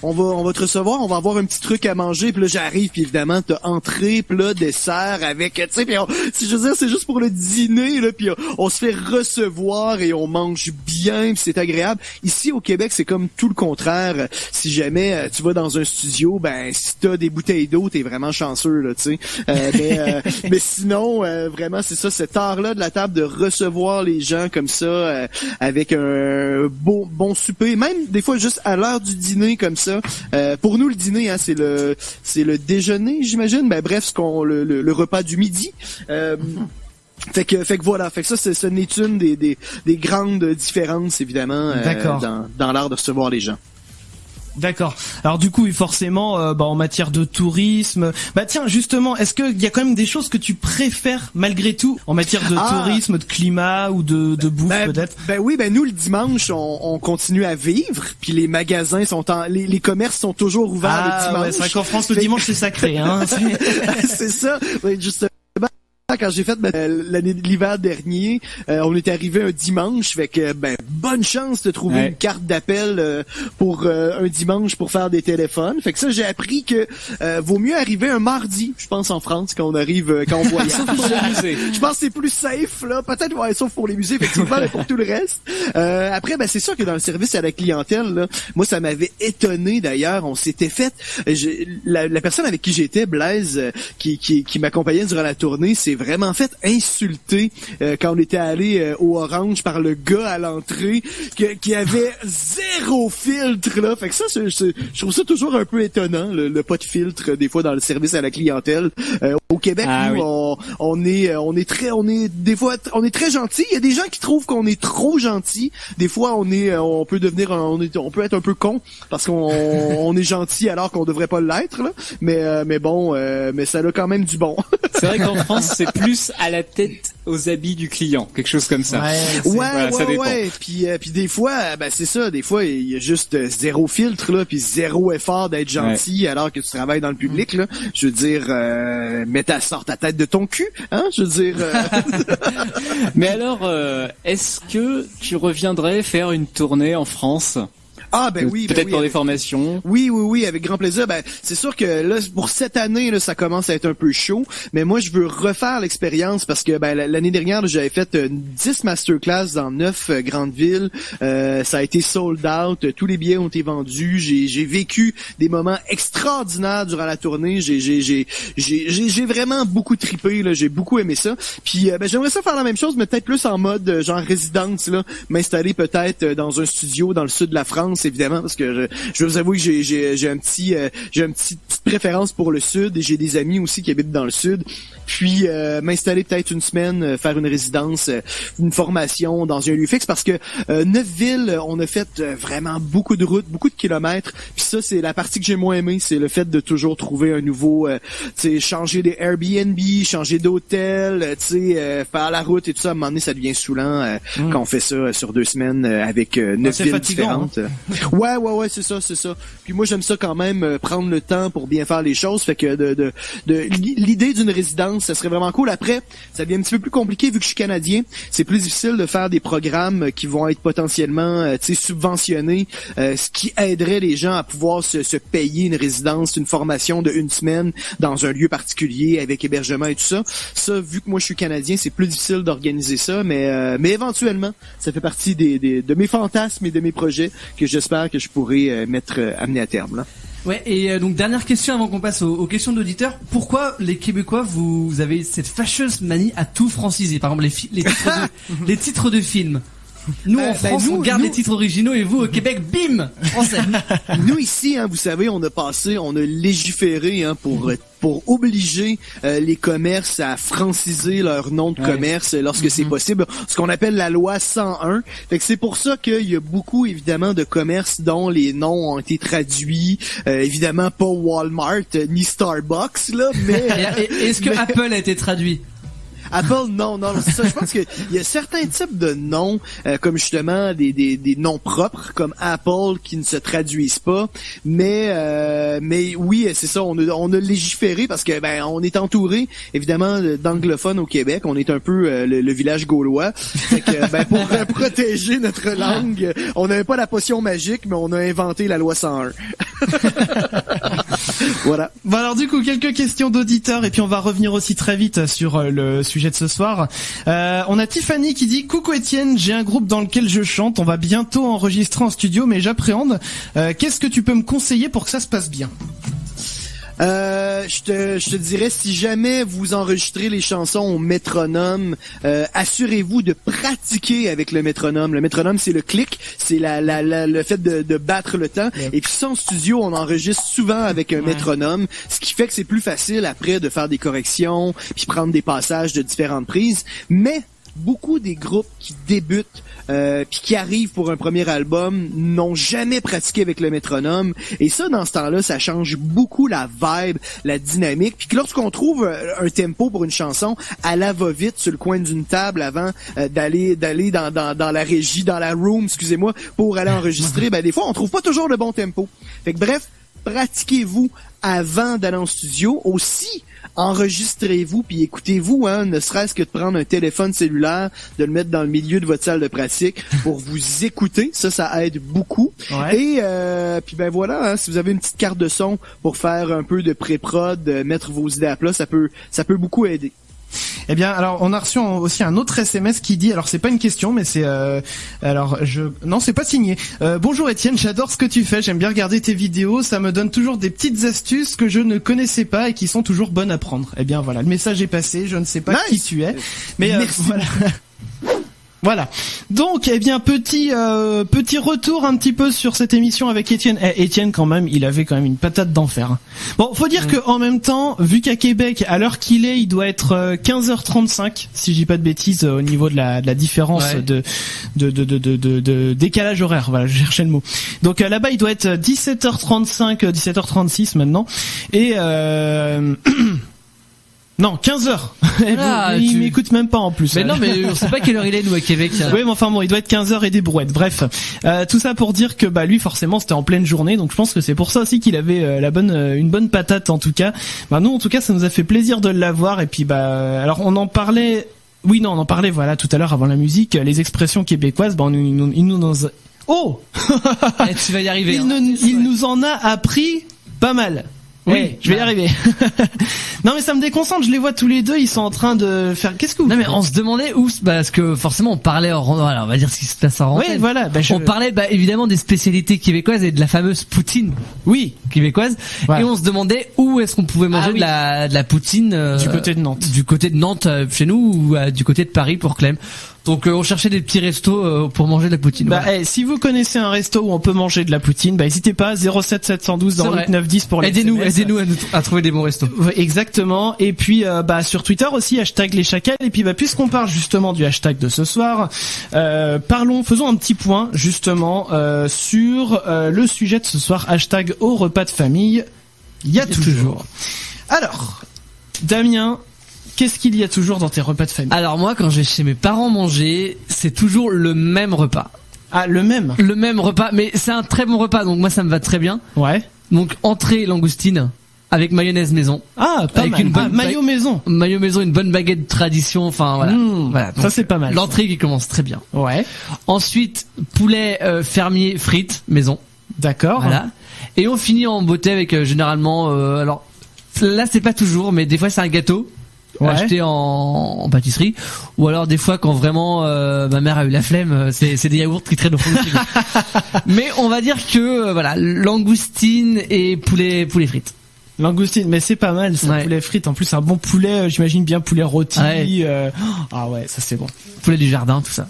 on va te recevoir, on va avoir un petit truc à manger, puis là j'arrive puis évidemment t'as entrée, plat, dessert avec tu sais, puis je veux dire c'est juste pour le dîner là, puis on se fait recevoir et on mange bien, puis c'est agréable. Ici au Québec c'est comme tout le contraire. Si jamais tu vas dans un studio, ben si t'as des bouteilles d'eau, t'es vraiment chanceux là, tu sais. Mais sinon, vraiment c'est ça, cet art-là de la table de recevoir les gens comme ça, avec un bon souper, même des fois juste à l'heure du dîner comme ça. Pour nous le dîner, hein, c'est le déjeuner, j'imagine. Ben bref, le repas du midi. Fait que voilà, fait que ça ce n'est une des grandes différences évidemment dans l'art de recevoir les gens. D'accord. Alors du coup, forcément, en matière de tourisme, tiens, justement, est-ce qu'il y a quand même des choses que tu préfères malgré tout en matière de tourisme, de climat ou de bouffe peut-être? Oui, nous le dimanche, on continue à vivre, puis les magasins sont les commerces sont toujours ouverts le dimanche. Ouais, c'est vrai qu'en France le dimanche c'est sacré, hein. C'est ça. Oui, justement. Quand j'ai fait l'hiver dernier, on est arrivé un dimanche, fait que bonne chance de trouver une carte d'appel pour un dimanche pour faire des téléphones. Fait que ça j'ai appris que vaut mieux arriver un mardi, je pense en France quand on voyage. Sauf pour les musées. Je pense que c'est plus safe là, peut-être sauf pour les musées effectivement, mais pour tout le reste. Après c'est sûr que dans le service à la clientèle là, moi ça m'avait étonné d'ailleurs, on s'était fait la personne avec qui j'étais, Blaise, qui m'accompagnait durant la tournée, c'est vraiment fait insulter quand on était allé au Orange par le gars à l'entrée qui avait zéro filtre là. Fait que ça je trouve ça toujours un peu étonnant le pas de filtre des fois dans le service à la clientèle. Au Québec on est très gentil. Il y a des gens qui trouvent qu'on est trop gentil. Des fois on peut être un peu con parce qu'on est gentil alors qu'on devrait pas l'être là. Mais ça a quand même du bon. C'est vrai qu'en France c'est plus à la tête aux habits du client, quelque chose comme ça. Ça dépend. Puis des fois, c'est ça. Des fois, il y a juste zéro filtre là, puis zéro effort d'être gentil alors que tu travailles dans le public là. Je veux dire, sors ta tête de ton cul, hein. Je veux dire. Mais alors, est-ce que tu reviendrais faire une tournée en France? Oui, peut-être pour des formations. Oui, avec grand plaisir. C'est sûr que là, pour cette année, là, ça commence à être un peu chaud, mais moi, je veux refaire l'expérience parce que l'année dernière, là, j'avais fait 10 masterclass dans 9 grandes villes. Ça a été sold out. Tous les billets ont été vendus. J'ai vécu des moments extraordinaires durant la tournée. J'ai vraiment beaucoup trippé. Là, j'ai beaucoup aimé ça. Puis, j'aimerais ça faire la même chose, mais peut-être plus en mode genre résidence là, m'installer peut-être dans un studio dans le sud de la France. Évidemment, parce que je vais vous avouer que j'ai une petite préférence pour le sud et j'ai des amis aussi qui habitent dans le sud. Puis m'installer peut-être une semaine, faire une résidence, une formation dans un lieu fixe parce que 9 villes, on a fait vraiment beaucoup de routes, beaucoup de kilomètres. Puis ça, c'est la partie que j'ai moins aimée, c'est le fait de toujours trouver un nouveau, changer des Airbnb, changer d'hôtel, faire la route et tout ça. À un moment donné, ça devient saoulant quand on fait ça sur 2 semaines avec 9 villes différentes. Ouais, c'est ça. Puis moi, j'aime ça quand même, prendre le temps pour bien faire les choses. Fait que l'idée d'une résidence, ça serait vraiment cool. Après, ça devient un petit peu plus compliqué vu que je suis Canadien. C'est plus difficile de faire des programmes qui vont être potentiellement, subventionnés, ce qui aiderait les gens à pouvoir se payer une résidence, une formation de 1 semaine dans un lieu particulier avec hébergement et tout ça. Ça, vu que moi je suis Canadien, c'est plus difficile d'organiser ça, mais éventuellement, ça fait partie de mes fantasmes et de mes projets que j'espère que je pourrai amener à terme, là. Ouais, et donc dernière question avant qu'on passe aux questions d'auditeurs. Pourquoi les Québécois, vous avez cette fâcheuse manie à tout franciser? Par exemple, les titres de films. Nous, en France, on garde les titres originaux et vous, au Québec, bim! Français. Nous, ici, vous savez, on a légiféré, pour obliger les commerces à franciser leur nom de commerce lorsque c'est possible. Ce qu'on appelle la loi 101. Fait que c'est pour ça qu'il y a beaucoup, évidemment, de commerces dont les noms ont été traduits. Évidemment, pas Walmart, ni Starbucks, là, mais... Est-ce que Apple a été traduit? Apple, non, c'est ça. Je pense qu'il y a certains types de noms, comme justement des noms propres, comme Apple, qui ne se traduisent pas. Mais oui, c'est ça. On a légiféré parce que on est entouré, évidemment, d'anglophones au Québec. On est un peu le village gaulois. Fait que, pour protéger notre langue, on n'avait pas la potion magique, mais on a inventé la loi 101. Voilà. Bon alors du coup quelques questions d'auditeurs et puis on va revenir aussi très vite sur le sujet de ce soir. On a Tiffany qui dit: coucou Étienne, j'ai un groupe dans lequel je chante, on va bientôt enregistrer en studio mais j'appréhende. Qu'est-ce que tu peux me conseiller pour que ça se passe bien? Je te dirais, si jamais vous enregistrez les chansons au métronome, assurez-vous de pratiquer avec le métronome. Le métronome, c'est le clic, c'est le fait de battre le temps. Ouais. Et puis ça, en studio, on enregistre souvent avec un métronome, ce qui fait que c'est plus facile après de faire des corrections, puis prendre des passages de différentes prises. Mais beaucoup des groupes qui débutent puis qui arrivent pour un premier album n'ont jamais pratiqué avec le métronome, et ça, dans ce temps-là, ça change beaucoup la vibe, la dynamique, puis que lorsqu'on trouve un tempo pour une chanson à la va-vite sur le coin d'une table avant d'aller dans la régie, dans la room, excusez-moi, pour aller enregistrer, des fois on trouve pas toujours le bon tempo. Fait que bref, pratiquez-vous avant d'aller en studio. Aussi, enregistrez-vous puis écoutez-vous, ne serait-ce que de prendre un téléphone cellulaire, de le mettre dans le milieu de votre salle de pratique pour vous écouter. Ça aide beaucoup. Ouais. Et puis voilà, si vous avez une petite carte de son pour faire un peu de pré-prod, mettre vos idées à plat, ça peut beaucoup aider. Eh bien, alors on a reçu aussi un autre SMS qui dit, alors c'est pas une question, mais c'est non, c'est pas signé. Bonjour Étienne, j'adore ce que tu fais, j'aime bien regarder tes vidéos, ça me donne toujours des petites astuces que je ne connaissais pas et qui sont toujours bonnes à prendre. Eh bien voilà, le message est passé, je ne sais pas qui tu es, mais voilà. Voilà. Donc, eh bien, petit retour un petit peu sur cette émission avec Étienne. Étienne, quand même, il avait quand même une patate d'enfer. Bon, faut dire que en même temps, vu qu'à Québec, à l'heure qu'il est, il doit être 15h35, si je dis pas de bêtises, au niveau de la différence de décalage horaire. Voilà, je cherchais le mot. Donc là-bas, il doit être 17h35, 17h36 maintenant. Et non, 15h. Il m'écoute même pas en plus. Mais non, mais on sait pas quelle heure il est, nous, à Québec. Oui, mais enfin bon, il doit être 15h et des brouettes. Bref. Tout ça pour dire que, lui, forcément, c'était en pleine journée. Donc, je pense que c'est pour ça aussi qu'il avait une bonne patate, en tout cas. Nous, en tout cas, ça nous a fait plaisir de l'avoir. Et puis, alors, on en parlait, voilà, tout à l'heure, avant la musique, les expressions québécoises, il nous oh! Tu vas y arriver. Il nous en a appris pas mal. Oui, je vais y arriver. Non, mais ça me déconcentre, je les vois tous les deux, ils sont en train de faire... Qu'est-ce que vous faites ? Mais on se demandait où... parce que forcément, on parlait on va dire ce qui se passe en antenne. Oui, voilà. On parlait évidemment des spécialités québécoises et de la fameuse poutine. Oui, québécoise. Ouais. Et on se demandait où est-ce qu'on pouvait manger de la poutine... du côté de Nantes. Du côté de Nantes, chez nous, ou du côté de Paris, pour Clem. Donc on cherchait des petits restos pour manger de la poutine. Si vous connaissez un resto où on peut manger de la poutine, n'hésitez pas, 07 712 dans le 910 pour les Aidez-nous à trouver des bons restos. Exactement. Et puis sur Twitter aussi, hashtag les chacals. Et puis puisqu'on parle justement du hashtag de ce soir, faisons un petit point justement sur le sujet de ce soir, hashtag au repas de famille. Il y a toujours. Alors, Damien, qu'est-ce qu'il y a toujours dans tes repas de famille ? Alors moi, quand je vais chez mes parents manger, c'est toujours le même repas. Ah, le même repas, mais c'est un très bon repas, donc moi ça me va très bien. Ouais. Donc entrée langoustine avec mayonnaise maison. Ah, pas avec mal. une bonne mayo maison. Mayo maison, une bonne baguette tradition, enfin voilà. Voilà, ça c'est pas mal. L'entrée qui commence très bien. Ouais. Ensuite, poulet fermier frites maison. D'accord. Voilà. Et on finit en beauté avec généralement alors là c'est pas toujours, mais des fois c'est un gâteau. Ouais. Acheté en pâtisserie, ou alors des fois quand vraiment ma mère a eu la flemme, c'est des yaourts qui traînent au fond du frigo. Mais on va dire que voilà, langoustine et poulet frites. Langoustine, mais c'est pas mal ça, poulet frites. En plus un bon poulet, j'imagine bien poulet rôti. Ah ouais, ça c'est bon. Poulet du jardin, tout ça.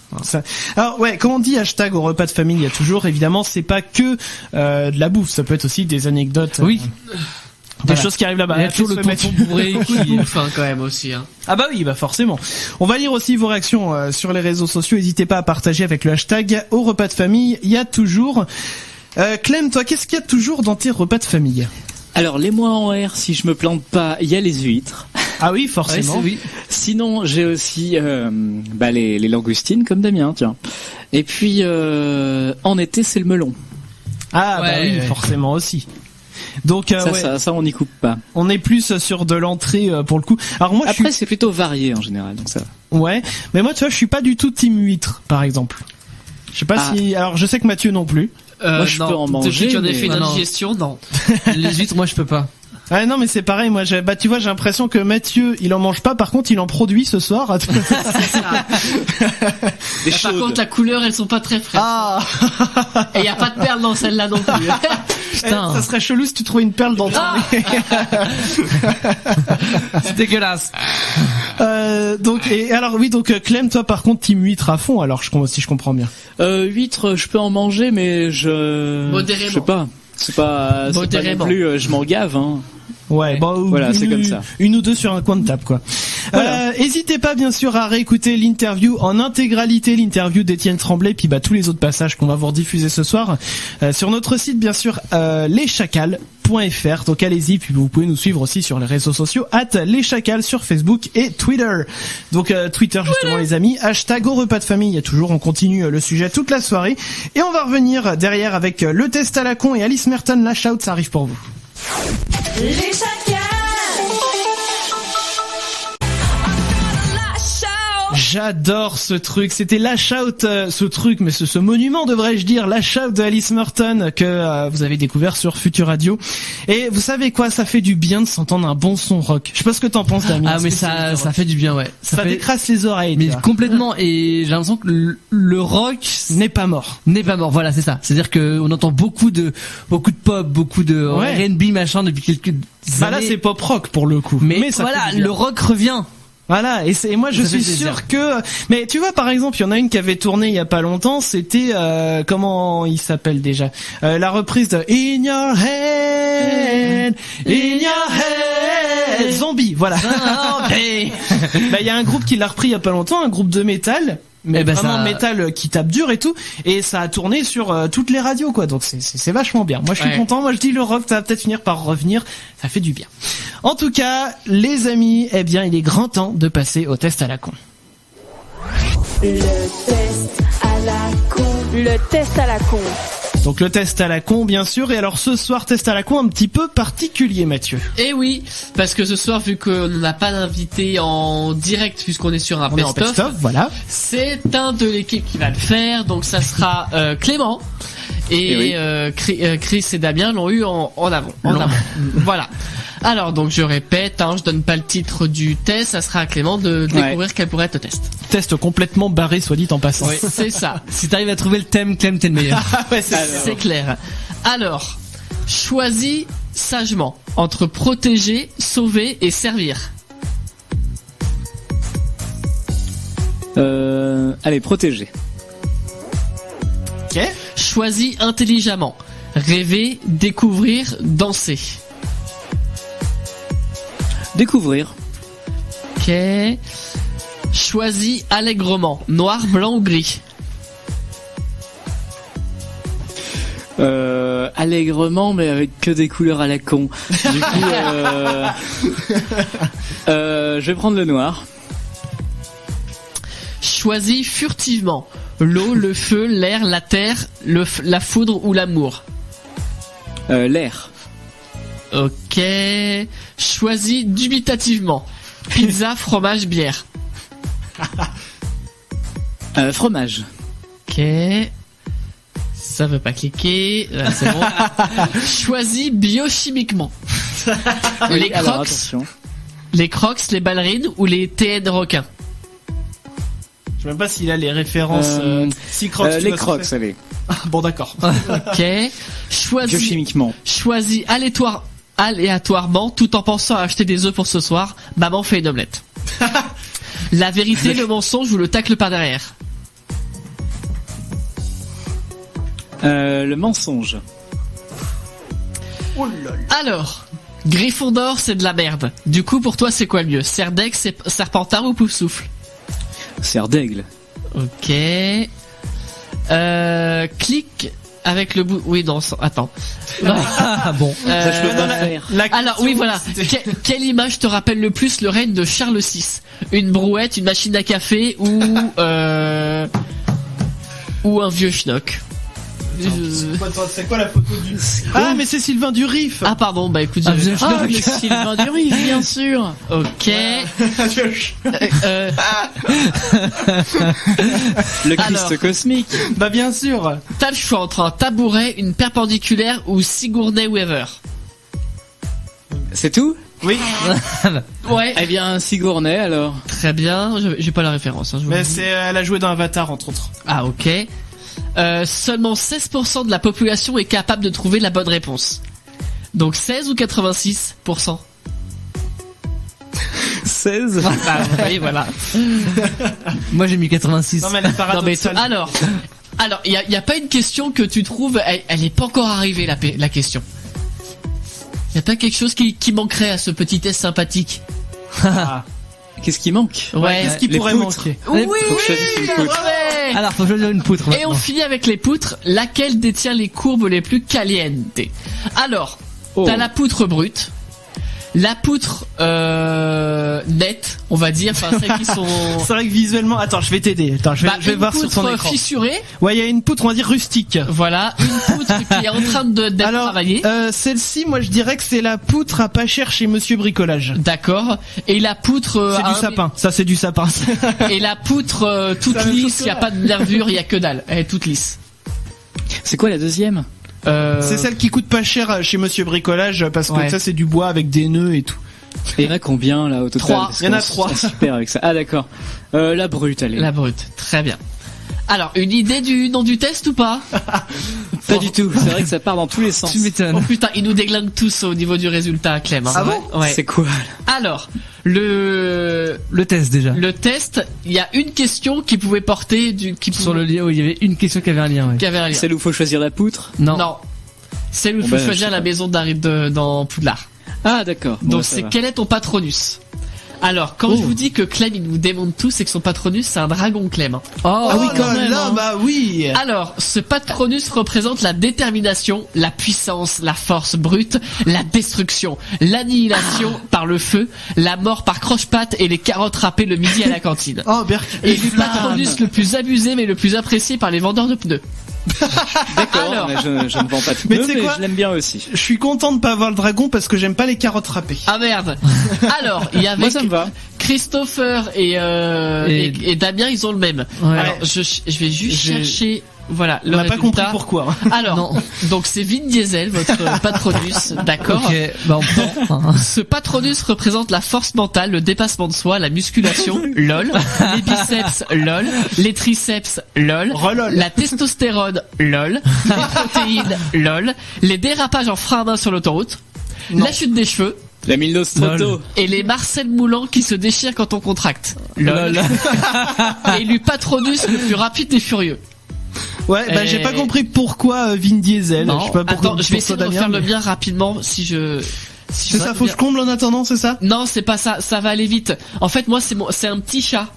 Alors ouais, quand on dit hashtag au repas de famille, il y a toujours évidemment c'est pas que de la bouffe, ça peut être aussi des anecdotes. Oui. Des choses qui arrivent là-bas. Il y a toujours le tonton bourré qui bouffe quand même aussi. Hein. Ah bah oui, bah forcément. On va lire aussi vos réactions sur les réseaux sociaux. N'hésitez pas à partager avec le hashtag au repas de famille. Il y a toujours. Clem, toi, qu'est-ce qu'il y a toujours dans tes repas de famille? Alors les mois en R, si je me plante pas, il y a les huîtres. Ah oui, forcément. Ouais, oui. Sinon, j'ai aussi les langoustines comme Damien, tiens. Et puis en été, c'est le melon. Ah bah oui, forcément aussi. Donc ça on n'y coupe pas. On est plus sur de l'entrée pour le coup. Alors moi après c'est plutôt varié en général, donc ça. Ouais, mais moi tu vois, je suis pas du tout team huître par exemple. Je sais pas si alors je sais que Mathieu non plus. Moi je peux en manger. Depuis qu'on a fait une indigestion, non. Les huîtres moi je peux pas. Ah non mais c'est pareil, moi tu vois, j'ai l'impression que Mathieu il en mange pas, par contre il en produit ce soir. Par contre la couleur elles sont pas très fraîches. Ah. Et y a pas de perles dans celle-là non plus. Putain. Ça serait chelou si tu trouvais une perle dans ton nez. C'est dégueulasse. Donc Clem, toi par contre team huître à fond, alors si je comprends bien. Huître je peux en manger mais modérément. Je sais pas. C'est pas non plus je m'en gave hein. Ouais, voilà, c'est comme ça. Une ou deux sur un coin de table, quoi. Voilà. Hésitez pas, bien sûr, à réécouter l'interview en intégralité, l'interview d'Étienne Tremblay, puis tous les autres passages qu'on va vous rediffuser ce soir sur notre site, bien sûr, leschacals.fr. Donc allez-y, puis vous pouvez nous suivre aussi sur les réseaux sociaux @leschacals sur Facebook et Twitter. Donc Twitter justement les amis, hashtag au repas de famille. Il y a toujours, on continue le sujet toute la soirée et on va revenir derrière avec le test à la con et Alice Merton. La shout, ça arrive pour vous. Les chacals. J'adore ce truc, c'était la shout, ce monument devrais-je dire, la shout de Alice Merton que vous avez découvert sur Futur Radio. Et vous savez quoi, ça fait du bien de s'entendre un bon son rock. Je sais pas ce que t'en penses Damien. Ah mais ça fait du bien, ouais. Ça décrasse les oreilles. Mais complètement, et j'ai l'impression que le rock n'est pas mort. Voilà, c'est ça. C'est-à-dire que on entend beaucoup de pop, beaucoup de R&B machin depuis quelques années. Bah là c'est pop rock pour le coup. Mais ça voilà, le rock revient. Voilà, et moi je suis sûr que mais tu vois par exemple, il y en a une qui avait tourné il y a pas longtemps, c'était comment il s'appelle déjà, la reprise de In Your Head, Zombie, voilà. Il y a un groupe qui l'a repris il y a pas longtemps, un groupe de métal. Mais vraiment métal qui tape dur et tout, et ça a tourné sur toutes les radios quoi, donc c'est vachement bien. Moi je suis content, moi je dis le rock ça va peut-être finir par revenir, ça fait du bien. En tout cas les amis, il est grand temps de passer au test à la con. Le test à la con. Le test à la con. Donc le test à la con bien sûr, et alors ce soir test à la con un petit peu particulier Mathieu. Eh oui, parce que ce soir vu qu'on n'a pas d'invité en direct puisqu'on est sur un best-of, voilà. C'est un de l'équipe qui va le faire, donc ça sera Clément et Chris et Damien l'ont eu en avant. Voilà. Alors donc je répète, je donne pas le titre du test, ça sera à Clément de découvrir quel pourrait être le test. Test complètement barré soit dit en passant. Oui, c'est ça. Si t'arrives à trouver le thème, Clem, t'es le meilleur. C'est clair. Alors, choisis sagement entre protéger, sauver et servir. Allez, protéger. Ok. Choisis intelligemment. Rêver, découvrir, danser. Découvrir. Ok. Choisis allègrement. Noir, blanc ou gris. Allègrement, mais avec que des couleurs à la con. Du coup, je vais prendre le noir. Choisis furtivement. L'eau, le feu, l'air, la terre, la foudre ou l'amour? L'air. Ok. Choisis dubitativement. Pizza, fromage, bière. Fromage. Ok. Ça veut pas cliquer. C'est bon. Choisis biochimiquement. Les alors, crocs, attention. les crocs, les ballerines ou les TN requins. Je sais même pas s'il a les références. Si Crocs, tu Les vas crocs, sortir. allez. Bon, d'accord. Ok. Biochimiquement. Choisis aléatoirement tout en pensant à acheter des œufs pour ce soir. Maman fait une omelette. La vérité, le mensonge ou le tacle par derrière. Le mensonge. Alors, Gryffondor, c'est de la merde. Du coup, pour toi, c'est quoi le mieux? Cerdex, Serpentard ou Poufsouffle? Serre d'aigle. Ok. Clique avec le bout. Oui, non, attends. Ah bon. Ça, je peux pas faire. Alors, oui, voilà. Quelle image te rappelle le plus le règne de Charles VI? Une brouette, une machine à café ou un vieux schnock? C'est quoi la photo du... Ah, mais c'est Sylvain Durif. Ah, pardon, bah écoute, vieux ah, le Sylvain Durif, bien sûr. ok. Le Christ Alors. cosmique. Bah bien sûr. T'as le choix entre un tabouret, une perpendiculaire ou Sigourney Weaver. C'est tout? Oui. Ouais. Eh bien, Sigourney, alors. Très bien. J'ai pas la référence. Hein, je vous Mais le dis. c'est elle a joué dans Avatar entre autres. Ah, ok. Seulement 16% de la population est capable de trouver la bonne réponse. Donc 16 ou 86%? 16. Bah, vous voyez, voilà. Moi j'ai mis 86. Non mais elle est Non, mais paradoxale. alors, il y a pas une question que tu trouves, elle est pas encore arrivée la question. Y a pas quelque chose qui manquerait à ce petit test sympathique? Ah. Qu'est-ce qui manque? Ouais. Qu'est-ce qui Les pourrait poutres. manquer? Oui, Faut que je choisisse une poutre. parfait. Alors faut choisir une poutre. Et on finit avec les poutres. Laquelle détient les courbes les plus calientes? Alors, t'as la poutre brute, la poutre nette, on va dire, enfin celles qui sont. C'est vrai que visuellement, attends, je vais t'aider. Attends, je vais une voir sur poutre ton écran. fissurée. Ouais, il y a une poutre, on va dire rustique. Voilà, une poutre qui est en train d'être Alors, travaillée. celle-ci, moi je dirais que c'est la poutre à pas cher chez Monsieur Bricolage. D'accord. Et la poutre. C'est du sapin. Ça, c'est du sapin. Et la poutre toute C'est la même lisse, chose que y a là. pas de nervure, y a que dalle. Elle est toute lisse. C'est quoi la deuxième? C'est celle qui coûte pas cher chez Monsieur Bricolage parce que Ouais. ça c'est du bois avec des nœuds et tout. Et il y en a combien, là, au total? 3. Parce Il y en a qu'on 3. sera super avec ça. Ah, d'accord. La brute, allez. La brute. Très bien. Alors, une idée du nom du test ou pas? Pas du tout. C'est vrai que ça part dans tous les sens. Tu m'étonnes. Oh putain, ils nous déglinguent tous au niveau du résultat, Clem. Hein. Ah bon? Ouais. C'est quoi? Alors, le test déjà. test, il y a une question qui pouvait porter Sur le lien où il y avait une question qui avait un lien. Ouais. qui avait un lien. Celle où faut choisir la poutre? Non. Celle où il faut Bah, je choisir sais la pas. maison d'Harry dans Poudlard. Ah, d'accord. Bon, Donc bah, ça c'est va. quel est ton patronus? Alors, quand je vous dis que Clem il nous démonte tout, c'est que son patronus c'est un dragon, Clem. Oh, Ah oui, quand là, même. là, hein. bah oui. Alors, ce patronus représente la détermination, la puissance, la force brute, la destruction, l'annihilation par le feu, la mort par croche-patte et les carottes râpées le midi à la cantine. Oh, Berk. Et le patronus le plus abusé mais le plus apprécié par les vendeurs de pneus. D'accord, Alors. mais je ne vends pas de Mais pneus, tu sais mais quoi je l'aime bien aussi. Je suis content de pas avoir le dragon parce que j'aime pas les carottes râpées. Ah merde. Alors, il y avait Moi, ça me va. Christopher et Damien, ils ont le même. Ouais. Alors, je vais juste J'ai- chercher, voilà, On le n'a pas compris résultat. pourquoi. Alors, donc c'est Vin Diesel, votre patronus, d'accord. Ok, bah on prend. Ce patronus représente la force mentale, le dépassement de soi, la musculation, lol, les biceps, lol, les triceps, lol, Relol. la testostérone, lol, les protéines, lol, les dérapages en frein à main sur l'autoroute, la chute des cheveux, La Milnostroto. Lol. et les Marcel Moulant qui se déchirent quand on contracte. Lol. Élu patronus le plus rapide des furieux. Ouais, bah j'ai pas compris pourquoi Vin Diesel. Non. Je sais pas pourquoi. Attends, je vais essayer de pourquoi refaire Damien, le mais- mien rapidement si je... C'est ça, faut que je comble en attendant, c'est ça? Non, c'est pas ça, ça va aller vite. En fait, moi, c'est un petit chat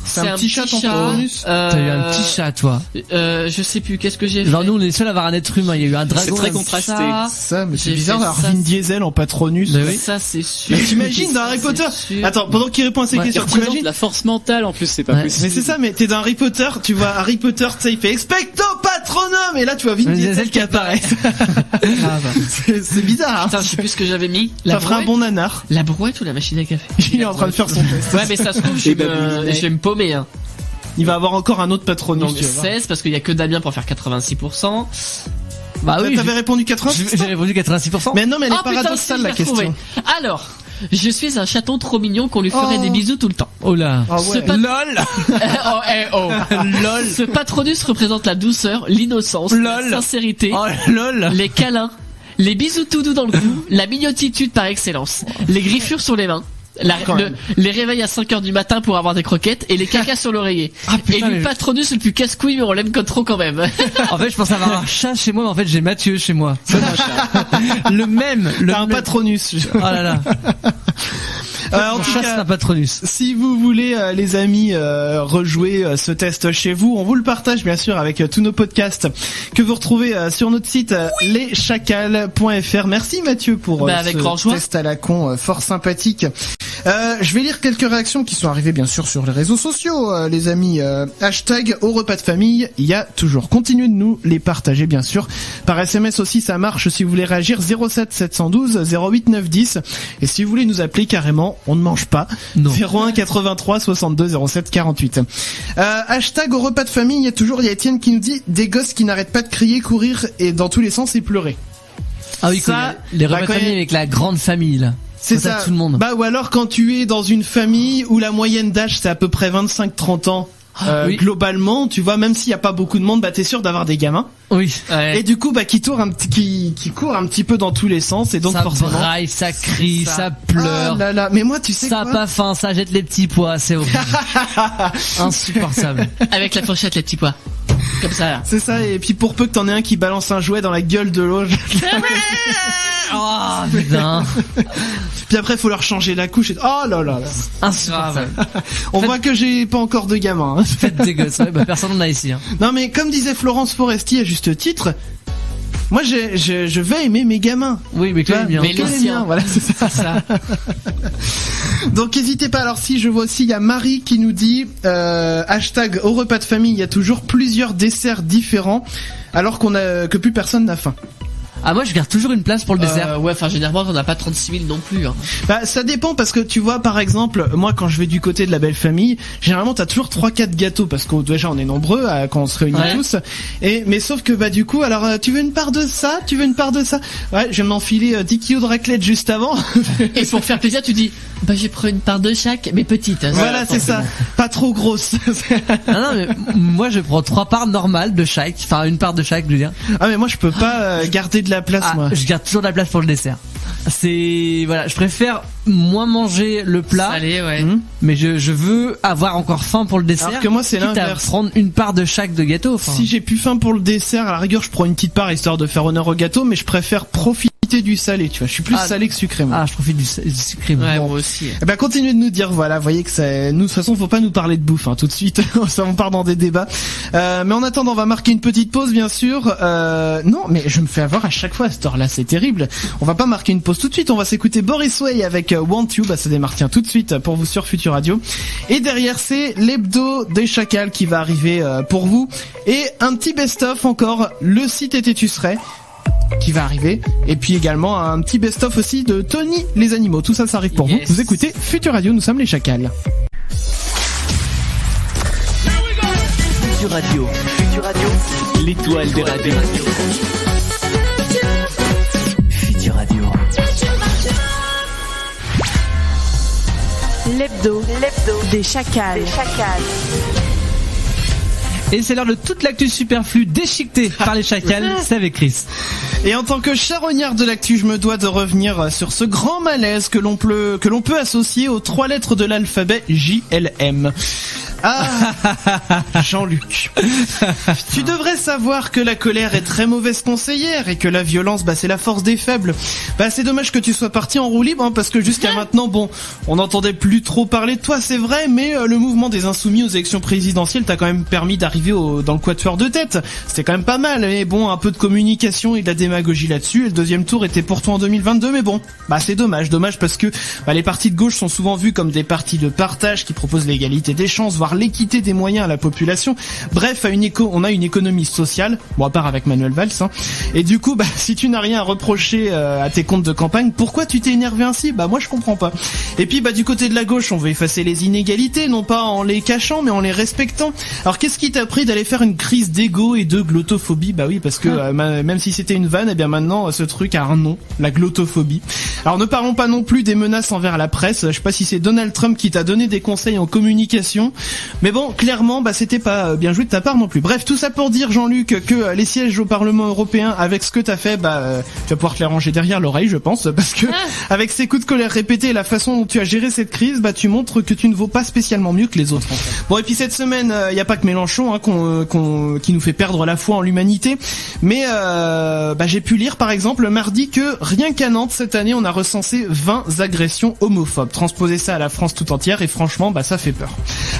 C'est un petit chat en patronus. T'as eu un petit chat, toi. Je sais plus, qu'est-ce que j'ai fait. Genre nous, on est les seuls à avoir un être humain. Il y a eu un dragon. C'est très contrasté. Ça, mais c'est J'ai bizarre fait d'avoir ça. Vin Diesel en patronus. Oui. Ça, c'est sûr. Mais t'imagines dans Harry Potter. sûr. Attends, pendant qu'il répond à ces Il questions, représente t'imagines? la force mentale en plus, c'est pas Ouais. possible. Mais c'est ça, mais t'es dans Harry Potter, tu vois Harry Potter, tu sais, il fait Expecto Patronum, et là tu vois Vin Diesel qui apparaît. C'est bizarre, hein. Putain, je sais plus ce que j'avais mis. Ça ferait un bon nanar. La brouette ou la machine à café? Il est en train de faire son test. Ouais, mais ça se trouve, je vais me paumer, hein. Il va avoir encore un autre patronus. Donc tu vas voir. 16, parce qu'il y a que Damien pour faire 86%. Bah oui. T'avais répondu 80. J'ai répondu 86%. Mais non, mais elle est Ah, putain, paradoxale si, la je l'ai retrouvé. question. Alors, je suis un chaton trop mignon qu'on lui ferait des bisous tout le temps. Oh là. Ah Ce ouais. pat- LOL. LOL. Ce patronus représente la douceur, l'innocence, la Lol. sincérité, Oh lol. les câlins, les bisous tout doux dans le cou, la mignotitude par excellence, les griffures sur les mains, Quand même. les réveils à 5h du matin pour avoir des croquettes et les cacas sur l'oreiller. Ah, Et putain, le mais- patronus le plus casse-couille, mais on l'aime comme trop quand même. En fait, je pense avoir un chat chez moi, mais en fait, j'ai Mathieu chez moi. Le même. T'as un patronus. Oh là là. En Mon tout chat, c'est cas, un patronus. si vous voulez, les amis, rejouer ce test chez vous, on vous le partage bien sûr avec tous nos podcasts que vous retrouvez sur notre site leschacals.fr. Merci Mathieu pour Avec grand ce joie. test à la con fort sympathique. Je vais lire quelques réactions qui sont arrivées bien sûr sur les réseaux sociaux, les amis. Hashtag au repas de famille, il y a toujours. Continuez de nous les partager bien sûr. Par SMS aussi ça marche si vous voulez réagir 07 712 08 910. Et si vous voulez nous appeler carrément, on ne mange pas. Non. 01 83 62 07 48. Hashtag au repas de famille, il y a Étienne qui nous dit des gosses qui n'arrêtent pas de crier, courir et dans tous les sens et pleurer. Ah oui, Ça, les bah, repas de quand famille il y a- avec la grande famille, là. C'est Quand t'as ça. tout le monde. Bah ou alors quand tu es dans une famille où la moyenne d'âge c'est à peu près 25-30 ans. Oui. Globalement, tu vois, même s'il y a pas beaucoup de monde, bah t'es sûr d'avoir des gamins. Oui. Et du coup, bah qui courent qui courent un petit peu dans tous les sens et donc Ça forcément. braille, ça crie, ça pleure. Ah là là, mais moi tu sais Ça a quoi pas faim, ça jette les petits pois, c'est horrible. Insupportable. Avec la fourchette, les petits pois. Comme ça, là. C'est ça, et puis pour peu que t'en aies un qui balance un jouet dans la gueule de l'autre. Oh putain. Puis après faut leur changer la couche et... Oh là là là. Insupportable. On voit que j'ai pas encore de gamin. Hein. Faites des gosses, ouais, bah personne n'en a ici. Hein. Non mais comme disait Florence Foresti à juste titre, moi je vais aimer mes gamins. Oui, mais Tu vois, quand même, mais que les les siens. miens, voilà, c'est ça. Donc n'hésitez pas. Alors si je vois aussi, il y a Marie qui nous dit hashtag au repas de famille, il y a toujours plusieurs desserts différents alors que plus personne n'a faim. Ah, moi je garde toujours une place pour le dessert. Ouais, enfin, généralement, on n'a pas 36 000 non plus, hein. Bah ça dépend parce que tu vois par exemple moi quand je vais du côté de la belle famille, généralement t'as toujours 3-4 gâteaux parce que déjà on est nombreux quand on se réunit Ouais. tous mais sauf que bah du coup alors tu veux une part de ça, tu veux une part de ça, ouais je vais m'enfiler 10 kilos de raclette juste avant. Et pour faire plaisir, tu dis, bah, j'ai pris une part de chaque, mais petite. Hein, Voilà c'est ça, pas trop grosse. Non, mais moi je prends 3 parts normales de chaque, enfin une part de chaque, je veux dire. Ah mais moi je peux pas garder de la place Ah, moi. je garde toujours de la place pour le dessert. C'est voilà, je préfère moins manger le plat, Salé, ouais. mais je veux avoir encore faim pour le dessert. Alors que moi, c'est quitte à l'inverse. prendre une part de chaque de gâteau. Enfin. Si j'ai plus faim pour le dessert, à la rigueur je prends une petite part histoire de faire honneur au gâteau, mais je préfère profiter du salé, tu vois. Je suis plus salé que sucré moi. Ah, je profite du sucré. moi. Ouais, Bon. moi aussi. Eh ben continuez de nous dire, voilà, voyez que ça, nous de toute façon faut pas nous parler de bouffe tout de suite, ça on part dans des débats. Mais en attendant on va marquer une petite pause bien sûr. Non mais je me fais avoir à chaque fois à cette heure-là, c'est terrible. On va pas marquer une pause tout de suite, on va s'écouter Boris Way avec Want You, bah ça démarre tiens tout de suite pour vous sur Futur Radio. Et derrière c'est l'hebdo des Chacals qui va arriver pour vous. Et un petit best-of encore, le site était tu serais qui va arriver, et puis également un petit best-of aussi de Tony les animaux. Tout ça, ça arrive pour Yes. vous. Vous écoutez Futur Radio, nous sommes les Chacals. Futur Radio. Futur Radio. L'étoile des radios. Futur Radio. L'hebdo des Chacals. Et c'est l'heure de toute l'actu superflue déchiquetée par les Chacals. C'est avec Chris. Et en tant que charognard de l'actu, je me dois de revenir sur ce grand malaise que l'on peut associer aux 3 lettres de l'alphabet JLM. Ah, Jean-Luc. Tu devrais savoir que la colère est très mauvaise conseillère et que la violence, c'est la force des faibles. C'est dommage que tu sois parti en roue libre, parce que jusqu'à maintenant, on n'entendait plus trop parler de toi, c'est vrai, mais le mouvement des Insoumis aux élections présidentielles t'a quand même permis d'arriver dans le quatuor de tête. C'était quand même pas mal, mais un peu de communication et de la démagogie là-dessus. Et le deuxième tour était pour toi en 2022, mais c'est dommage parce que les partis de gauche sont souvent vus comme des partis de partage qui proposent l'égalité des chances, voire l'équité des moyens à la population. Bref, on a une économie sociale, à part avec Manuel Valls, et du coup, si tu n'as rien à reprocher à tes comptes de campagne, pourquoi tu t'es énervé ainsi? Moi je comprends pas. Et puis du côté de la gauche, on veut effacer les inégalités, non pas en les cachant, mais en les respectant. Alors qu'est-ce qui t'a pris d'aller faire une crise d'ego et de glottophobie? Oui, parce que même si c'était une vanne, maintenant ce truc a un nom, la glottophobie. Alors ne parlons pas non plus des menaces envers la presse. Je sais pas si c'est Donald Trump qui t'a donné des conseils en communication, mais clairement, c'était pas bien joué de ta part non plus. Bref, tout ça pour dire, Jean-Luc, que les sièges au Parlement européen, avec ce que t'as fait, tu vas pouvoir te les ranger derrière l'oreille, je pense, parce que avec ces coups de colère répétés et la façon dont tu as géré cette crise, tu montres que tu ne vaux pas spécialement mieux que les autres. Bon, et puis cette semaine, y a pas que Mélenchon qui nous fait perdre la foi en l'humanité, mais j'ai pu lire par exemple mardi que rien qu'à Nantes cette année, on a recensé 20 agressions homophobes. Transposer ça à la France tout entière, et franchement, ça fait peur.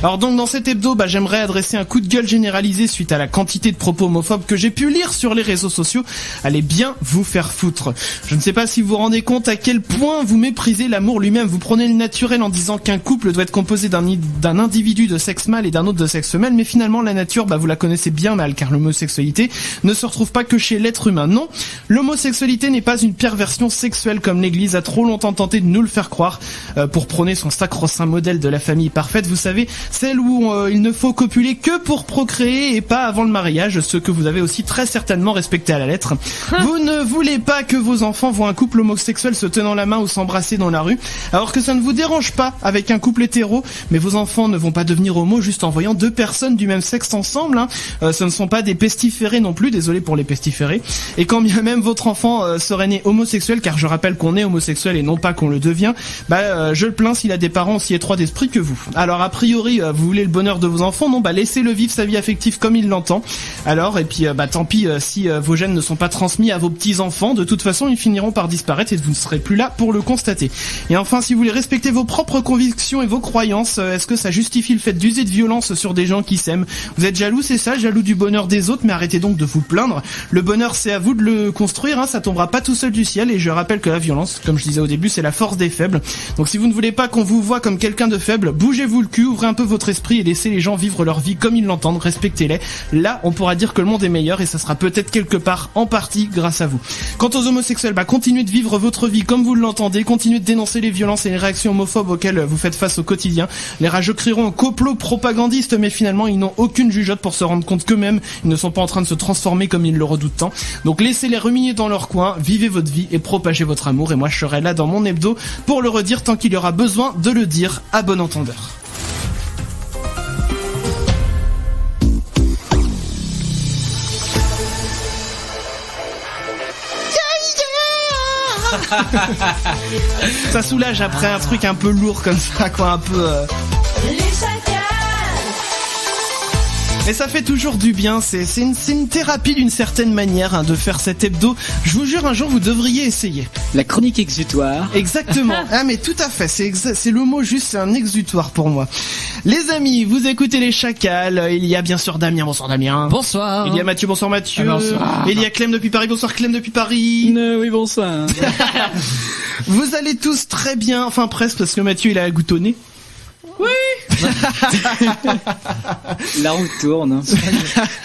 Alors donc dans cet hebdo, j'aimerais adresser un coup de gueule généralisé suite à la quantité de propos homophobes que j'ai pu lire sur les réseaux sociaux. Allez bien vous faire foutre. Je ne sais pas si vous vous rendez compte à quel point vous méprisez l'amour lui-même. Vous prenez le naturel en disant qu'un couple doit être composé d'un individu de sexe mâle et d'un autre de sexe femelle, mais finalement la nature, vous la connaissez bien mal, car l'homosexualité ne se retrouve pas que chez l'être humain. Non, l'homosexualité n'est pas une perversion sexuelle comme l'Église a trop longtemps tenté de nous le faire croire, pour prôner son sacro-saint modèle de la famille parfaite, vous savez, celle où il ne faut copuler que pour procréer et pas avant le mariage, ce que vous avez aussi très certainement respecté à la lettre. Vous ne voulez pas que vos enfants voient un couple homosexuel se tenant la main ou s'embrasser dans la rue, alors que ça ne vous dérange pas avec un couple hétéro, mais vos enfants ne vont pas devenir homo juste en voyant deux personnes du même sexe ensemble, ce ne sont pas des pestiférés non plus, désolé pour les pestiférés, et quand bien même votre enfant serait né homosexuel, car je rappelle qu'on est homosexuel et non pas qu'on le devient, je le plains s'il a des parents aussi étroits d'esprit que vous. Alors a priori, vous voulez le bonheur de vos enfants, non, laissez-le vivre sa vie affective comme il l'entend. Alors, et puis tant pis si vos gènes ne sont pas transmis à vos petits-enfants, de toute façon ils finiront par disparaître et vous ne serez plus là pour le constater. Et enfin, si vous voulez respecter vos propres convictions et vos croyances, est-ce que ça justifie le fait d'user de violence sur des gens qui s'aiment? Vous êtes jaloux, c'est ça, jaloux du bonheur des autres, mais arrêtez donc de vous plaindre. Le bonheur, c'est à vous de le construire, ça tombera pas tout seul du ciel, et je rappelle que la violence, comme je disais au début, c'est la force des faibles. Donc si vous ne voulez pas qu'on vous voit comme quelqu'un de faible, bougez-vous le cul, ouvrez un peu votre esprit et laissez les gens vivre leur vie comme ils l'entendent, respectez-les. Là, on pourra dire que le monde est meilleur, et ça sera peut-être quelque part en partie grâce à vous. Quant aux homosexuels, continuez de vivre votre vie comme vous l'entendez, continuez de dénoncer les violences et les réactions homophobes auxquelles vous faites face au quotidien. Les rageux crieront au complot propagandiste, mais finalement ils n'ont aucune jugeote pour se rendre compte qu'eux-mêmes ils ne sont pas en train de se transformer comme ils le redoutent tant. Donc laissez-les ruminer dans leur coin, vivez votre vie et propagez votre amour, et moi je serai là dans mon hebdo pour le redire tant qu'il y aura besoin de le dire, à bon entendeur. Ça soulage après un truc un peu lourd comme ça, un peu... Mais ça fait toujours du bien, c'est une thérapie d'une certaine manière de faire cet hebdo. Je vous jure, un jour vous devriez essayer. La chronique exutoire. Exactement. Mais tout à fait, c'est le mot juste, c'est un exutoire pour moi. Les amis, vous écoutez les Chacals, il y a bien sûr Damien, bonsoir Damien. Bonsoir. Il y a Mathieu, bonsoir Mathieu. Bonsoir. Il y a Clem depuis Paris, bonsoir Clem depuis Paris. Oui, bonsoir. Vous allez tous très bien, enfin presque, parce que Mathieu il a goutonné. Oui. La roue tourne.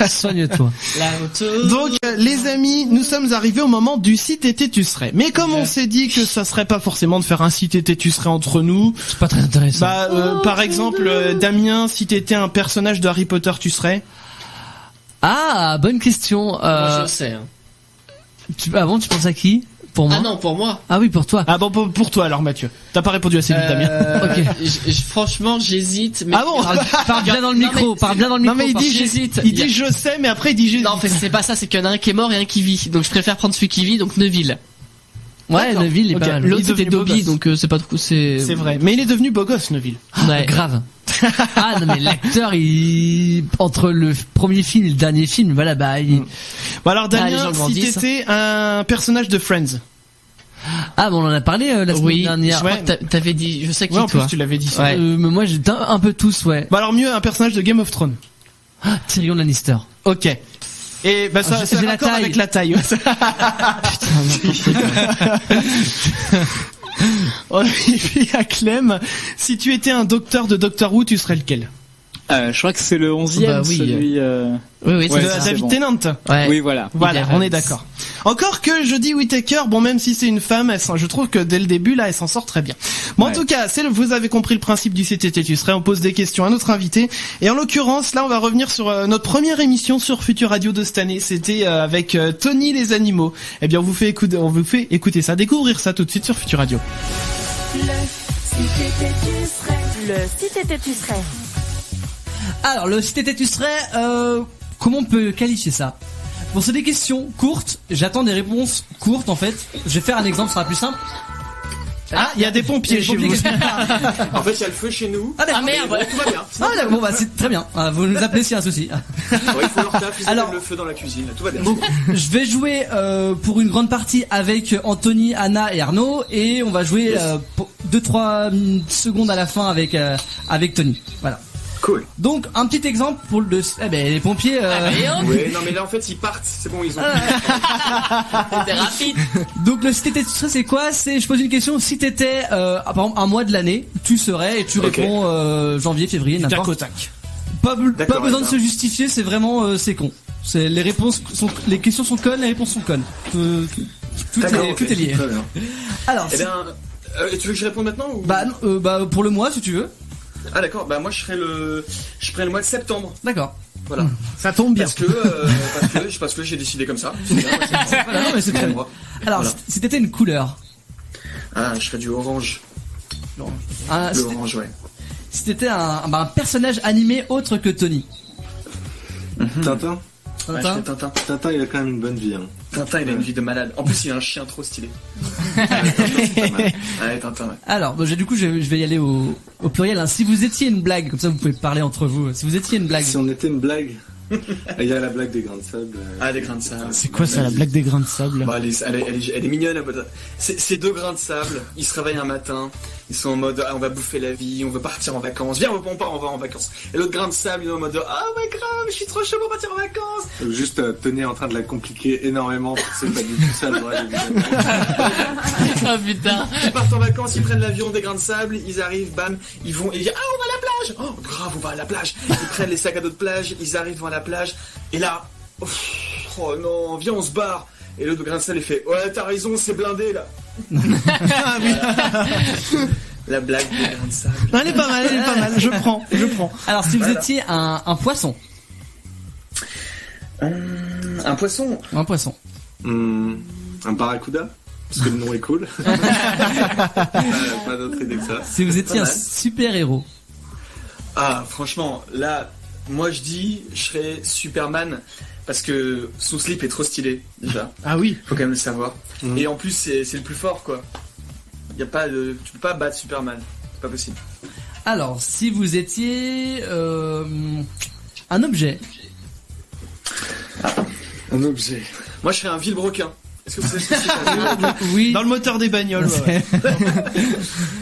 Soigne-toi. La roue tourne. Donc les amis, nous sommes arrivés au moment du si t'étais tu serais. Mais comme on s'est dit que ça serait pas forcément de faire un si t'étais tu serais entre nous, c'est pas très intéressant. Par exemple, Damien, si t'étais un personnage de Harry Potter, tu serais? Ah, bonne question. Moi, je sais. Tu penses à qui? Pour moi? Ah non, pour moi. Ah oui, pour toi. Ah bon, pour toi alors Mathieu. T'as pas répondu assez vite Damien. Ok. Franchement, j'hésite. Mais... Ah bon? Parle bien dans le micro, Non mais il dit j'hésite. Il dit je sais, mais après il dit j'hésite. Non, en fait, c'est pas ça, c'est qu'il y en a un qui est mort et un qui vit. Donc je préfère prendre celui qui vit, donc Neville. Ouais, D'accord. Neville est pas mal. L'autre c'était Dobby, donc c'est pas trop, c'est vrai. Mais il est devenu beau gosse, Neville. Ouais. Grave. Ah non mais l'acteur, entre le premier film et le dernier film, voilà bah il... Bon alors les Damien, gens si grandissent. t'étais un personnage de Friends. Ah bon on en a parlé la semaine dernière. Je crois que t'avais dit, je sais qui Ouais, en toi. plus tu l'avais dit. Ouais. Mais moi j'étais un peu tous ouais. Bah alors mieux un personnage de Game of Thrones. Tyrion Lannister. Ok. Et bah ça, J'ai c'est la raccord taille. avec la taille. Et puis à Clem, si tu étais un docteur de Doctor Who, tu serais lequel? Je crois que c'est le 11e, Bah oui. celui... Oui, Ouais, De ça, c'est David bon. Tennant. Ouais. Oui, voilà. Voilà, Evans. on est d'accord. Encore que Jodie Whittaker, bon même si c'est une femme, je trouve que dès le début là, elle s'en sort très bien. Bon en Ouais. tout cas, vous avez compris le principe du CTT, tu serais, on pose des questions à notre invité. Et en l'occurrence, là, on va revenir sur notre première émission sur Futur Radio de cette année. C'était avec Tony les animaux. Eh bien, on vous fait écouter ça, découvrir ça tout de suite sur Futur Radio. Le si t'étais tu serais. Alors le si t'étais tu serais, comment on peut qualifier ça? Bon c'est des questions courtes, j'attends des réponses courtes en fait. Je vais faire un exemple, ce sera plus simple. Ah, il y a des pompiers chez vous. En fait, il y a le feu chez nous. Ah d'accord. Ah merde. Tout va bien. Ah d'accord, bon bah c'est très bien. Vous nous appelez s'il y a un souci. Ouais, il faut leur taf, ils Alors- allument le feu dans la cuisine. Tout va bien. Donc je vais jouer pour une grande partie avec Anthony, Anna et Arnaud et on va jouer pour 2-3 secondes à la fin avec Tony. Voilà. Cool. Donc un petit exemple pour le les pompiers. Ouais, non mais là en fait ils partent. C'est bon, ils ont. C'était rapide. Donc le si t'étais tu serais c'est quoi? C'est je pose une question, si t'étais par exemple un mois de l'année, tu serais et tu Ok. réponds janvier, février, Tac au n'importe. tac. Pas besoin D'accord, de d'accord. se justifier, c'est vraiment c'est con. C'est les réponses sont les questions sont connes, les réponses sont connes. Tout D'accord, est ok. tout est lié. Très bien. Alors Eh bien, tu veux que je réponde maintenant ou... bah pour le mois si tu veux. Ah d'accord. Bah moi je ferai le mois de septembre. D'accord. Voilà. Ça tombe bien. Parce que j'ai décidé comme ça. C'est bien, c'est Voilà, non, mais c'est bon. très bien. Moi. Alors Voilà. si t'étais une couleur. Ah, je ferai du orange. Un- Le orange, ouais. Si t'étais un personnage animé autre que Tony. Tintin. Ouais, je ferai Tintin. Tintin, il a quand même une bonne vie. Hein. Tintin, il a une vie de malade. En plus, il a un chien trop stylé. Ouais, Tintin, ouais. Alors, bah, du coup, je vais y aller au pluriel. Hein. Si vous étiez une blague, comme ça, vous pouvez parler entre vous. Si vous étiez une blague. Si on était une blague, il y a la blague des grains de sable. Ah, des grains de sable. C'est quoi ça, la blague des grains de sable? Bah, elle est mignonne. C'est deux grains de sable. Ils se réveillent un matin. Ils sont en mode on va bouffer la vie, on veut partir en vacances. Viens, on va en vacances. Et l'autre grain de sable, il est en mode ouais grave, je suis trop chaud pour partir en vacances. Juste Tony est en train de la compliquer énormément parce que c'est pas du tout ça le vrai. Oh putain. Ils partent en vacances, ils prennent l'avion des grains de sable, ils arrivent, bam, ils vont, ils disent on va à la plage. Oh grave, on va à la plage. Ils prennent les sacs à dos de plage, ils arrivent devant la plage. Et là, oh non, viens on se barre. Et l'autre grain de sable il fait ouais t'as raison, c'est blindé là. La blague des grains de sable. Non, elle est pas mal, je prends. Alors, si vous Voilà. étiez un poisson. Un poisson. Un poisson. Un barracuda parce que le nom est cool. Pas d'autre idée que ça. Si vous étiez Pas un mal. super-héros. Ah franchement, là, moi je dis je serais Superman. Parce que son slip est trop stylé, déjà. Ah oui. Faut quand même le savoir. Et en plus, c'est le plus fort, quoi. Y a pas de... Tu peux pas battre Superman. C'est pas possible. Alors, si vous étiez un objet. Un objet. Moi, je serais un vilebrequin. Est-ce que vous savez ce que c'est un vilebrequin? Oui. Dans le moteur des bagnoles. Ouais.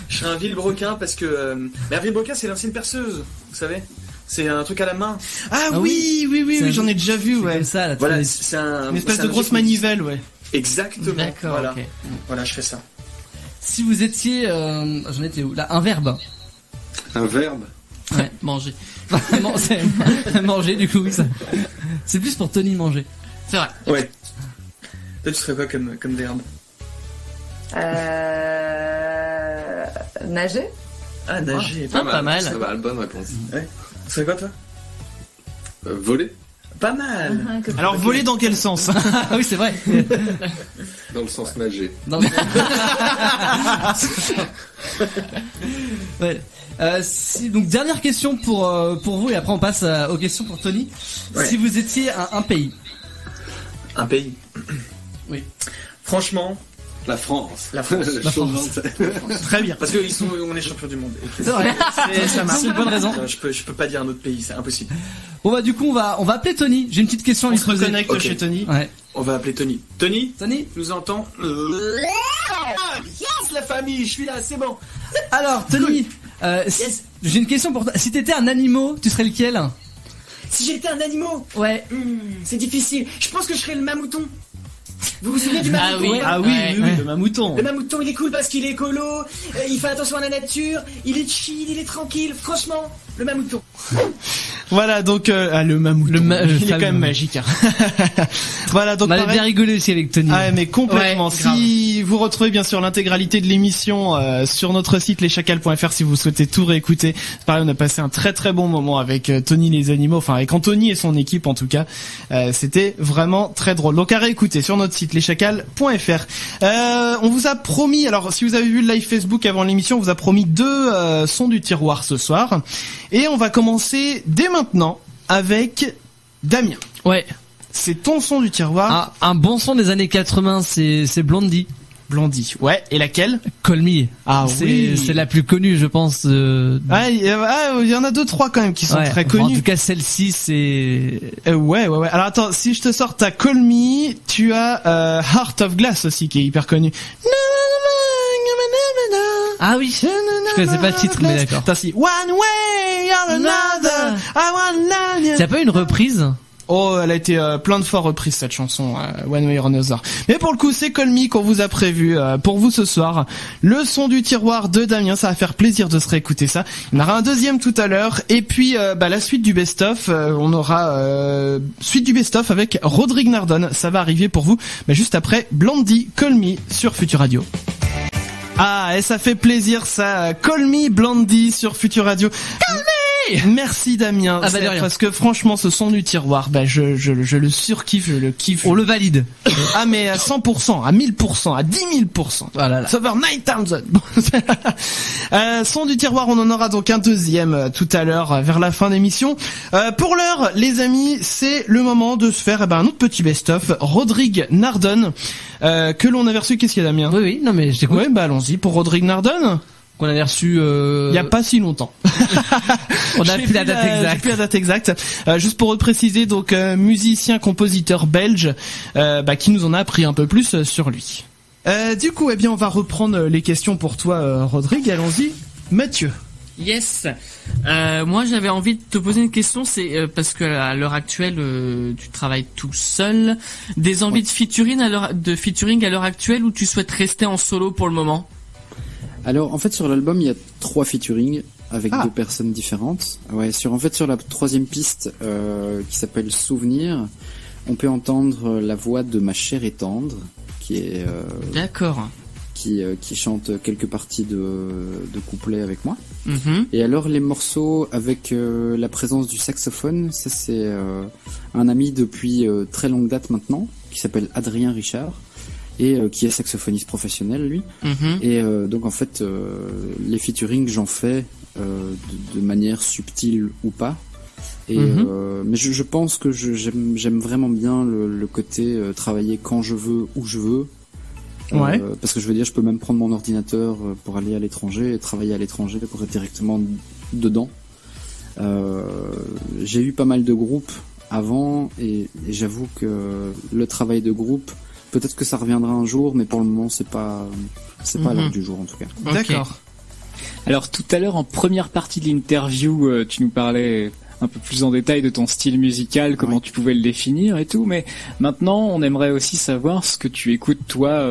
Je serais un vilebrequin parce que... Mais un vilebrequin, c'est l'ancienne perceuse, vous savez. C'est un truc à la main. Ah Ah oui, j'en ai déjà vu, ouais. Comme ça, là, Voilà, tu- c'est un... Une espèce c'est de un grosse objet qui- manivelle, ouais. Exactement. D'accord, Voilà. ok. Voilà, je fais ça. Si vous étiez, j'en étais où là, un verbe. Un verbe. Ouais, manger. C'est manger du coup, oui, ça. C'est plus pour Tony manger. C'est vrai. Ouais. Toi, tu serais quoi comme verbe? Nager. Ah, nager. Ah, pas mal. Ça va, la bonne réponse. Ouais. Tu serais quoi, toi? Voler. Pas mal. Alors, voler dans quel sens? Ah oui, c'est vrai. Dans le sens nager. Non, ouais. Donc dernière question pour vous et après on passe aux questions pour Tony. Ouais. Si vous étiez un pays. Un pays. Oui. Franchement, La France. La France. La France. Très bien. Parce qu'on est champion du monde. C'est vrai. Ça marche. C'est une bonne raison. Je peux pas dire un autre pays, c'est impossible. Bon bah du coup on va appeler Tony. J'ai une petite question à lui On se poser. reconnecte chez Tony. Ouais. On va appeler Tony. Tony, Tony, entend? Yes, la famille, je suis là, c'est bon. alors Tony, j'ai une question pour toi. Si t'étais un animal, tu serais lequel? Si j'étais un animal, Ouais. c'est difficile. Je pense que je serais le mamouton. Vous vous souvenez du mamouton? Le mamouton. Le mamouton, il est cool parce qu'il est écolo, il fait attention à la nature, il est chill, il est tranquille. Franchement, le mamouton. Voilà, donc le mamouton. Il est quand même magique. Hein. Voilà, donc on avait bien rigolé aussi avec Tony. Ah mais complètement. Ouais, si vous retrouvez bien sûr l'intégralité de l'émission sur notre site leschacals.fr si vous souhaitez tout réécouter. Pareil, on a passé un très très bon moment avec Tony les animaux, enfin avec Anthony et son équipe en tout cas. C'était vraiment très drôle. Donc à réécouter sur notre site leschacals.fr. On vous a promis, alors si vous avez vu le live Facebook avant l'émission, on vous a promis 2 sons du tiroir ce soir. Et on va commencer dès maintenant avec Damien. Ouais. C'est ton son du tiroir. Un bon son des années 80, c'est Blondie. Blondie. Ouais. Et laquelle? Call Me. Ah oui. C'est la plus connue, je pense. Ah, il y en a 2-3 quand même qui sont très connues. En tout cas, celle-ci, c'est. Ouais. Alors attends, si je te sors ta Call Me, tu as Heart of Glass aussi qui est hyper connu. Ah oui. Je connaissais pas le titre, mais d'accord. T'as si One way or another, I want love. T'as pas une reprise? Oh, elle a été plein de fois reprise cette chanson, One Way or Another. Mais pour le coup, c'est Call Me qu'on vous a prévu pour vous ce soir. Le son du tiroir de Damien, ça va faire plaisir de se réécouter ça. Il y en aura un deuxième tout à l'heure. Et puis la suite du best-of, on aura suite du best-of avec Rodrigue Nardone. Ça va arriver pour vous, mais juste après Blondie, Call Me sur Futur Radio. Ah, et ça fait plaisir ça. Call Me Blondie sur Futur Radio. Call Me! Merci Damien. Ah bah de rien. Parce que franchement, ce son du tiroir, je le surkiffe, je le kiffe. On le valide. Ah mais à 100%, à 1000%, à 10 000%. Voilà. Over 9000. Son du tiroir, on en aura donc un deuxième tout à l'heure vers la fin d'émission. Pour l'heure, les amis, c'est le moment de se faire un autre petit best-of. Rodrigue Nardone, que l'on avait reçu. Qu'est-ce qu'il y a, Damien? Oui, non mais je t'écoute. Ouais, allons-y pour Rodrigue Nardone. Qu'on avait reçu il y a pas si longtemps. On a plus la date exacte. J'ai plus la date exacte. Juste pour préciser, donc musicien, compositeur belge, qui nous en a appris un peu plus sur lui. Du coup, on va reprendre les questions pour toi, Rodrigue. Allons-y, Mathieu. Yes. Moi, j'avais envie de te poser une question. C'est parce que à l'heure actuelle, tu travailles tout seul. Des envies de featuring à l'heure actuelle, ou tu souhaites rester en solo pour le moment? Alors, en fait, sur l'album, il y a 3 featuring avec 2 personnes différentes. Ouais, sur la 3e piste, qui s'appelle Souvenir, on peut entendre la voix de Ma chère et tendre, qui est d'accord, qui chante quelques parties de couplets avec moi. Mm-hmm. Et alors les morceaux avec la présence du saxophone, ça c'est un ami depuis très longue date maintenant, qui s'appelle Adrien Richard. Et qui est saxophoniste professionnel lui. Mm-hmm. Et donc en fait les featuring j'en fais de manière subtile ou pas. Et mais je pense que j'aime vraiment bien le côté travailler quand je veux, où je veux. Ouais. Parce que je veux dire, je peux même prendre mon ordinateur pour aller à l'étranger et travailler à l'étranger pour être directement dedans. J'ai eu pas mal de groupes avant et j'avoue que le travail de groupe, peut-être que ça reviendra un jour, mais pour le moment c'est pas à l'heure du jour en tout cas. D'accord. Alors tout à l'heure en première partie de l'interview, tu nous parlais un peu plus en détail de ton style musical, comment tu pouvais le définir et tout, mais maintenant on aimerait aussi savoir ce que tu écoutes toi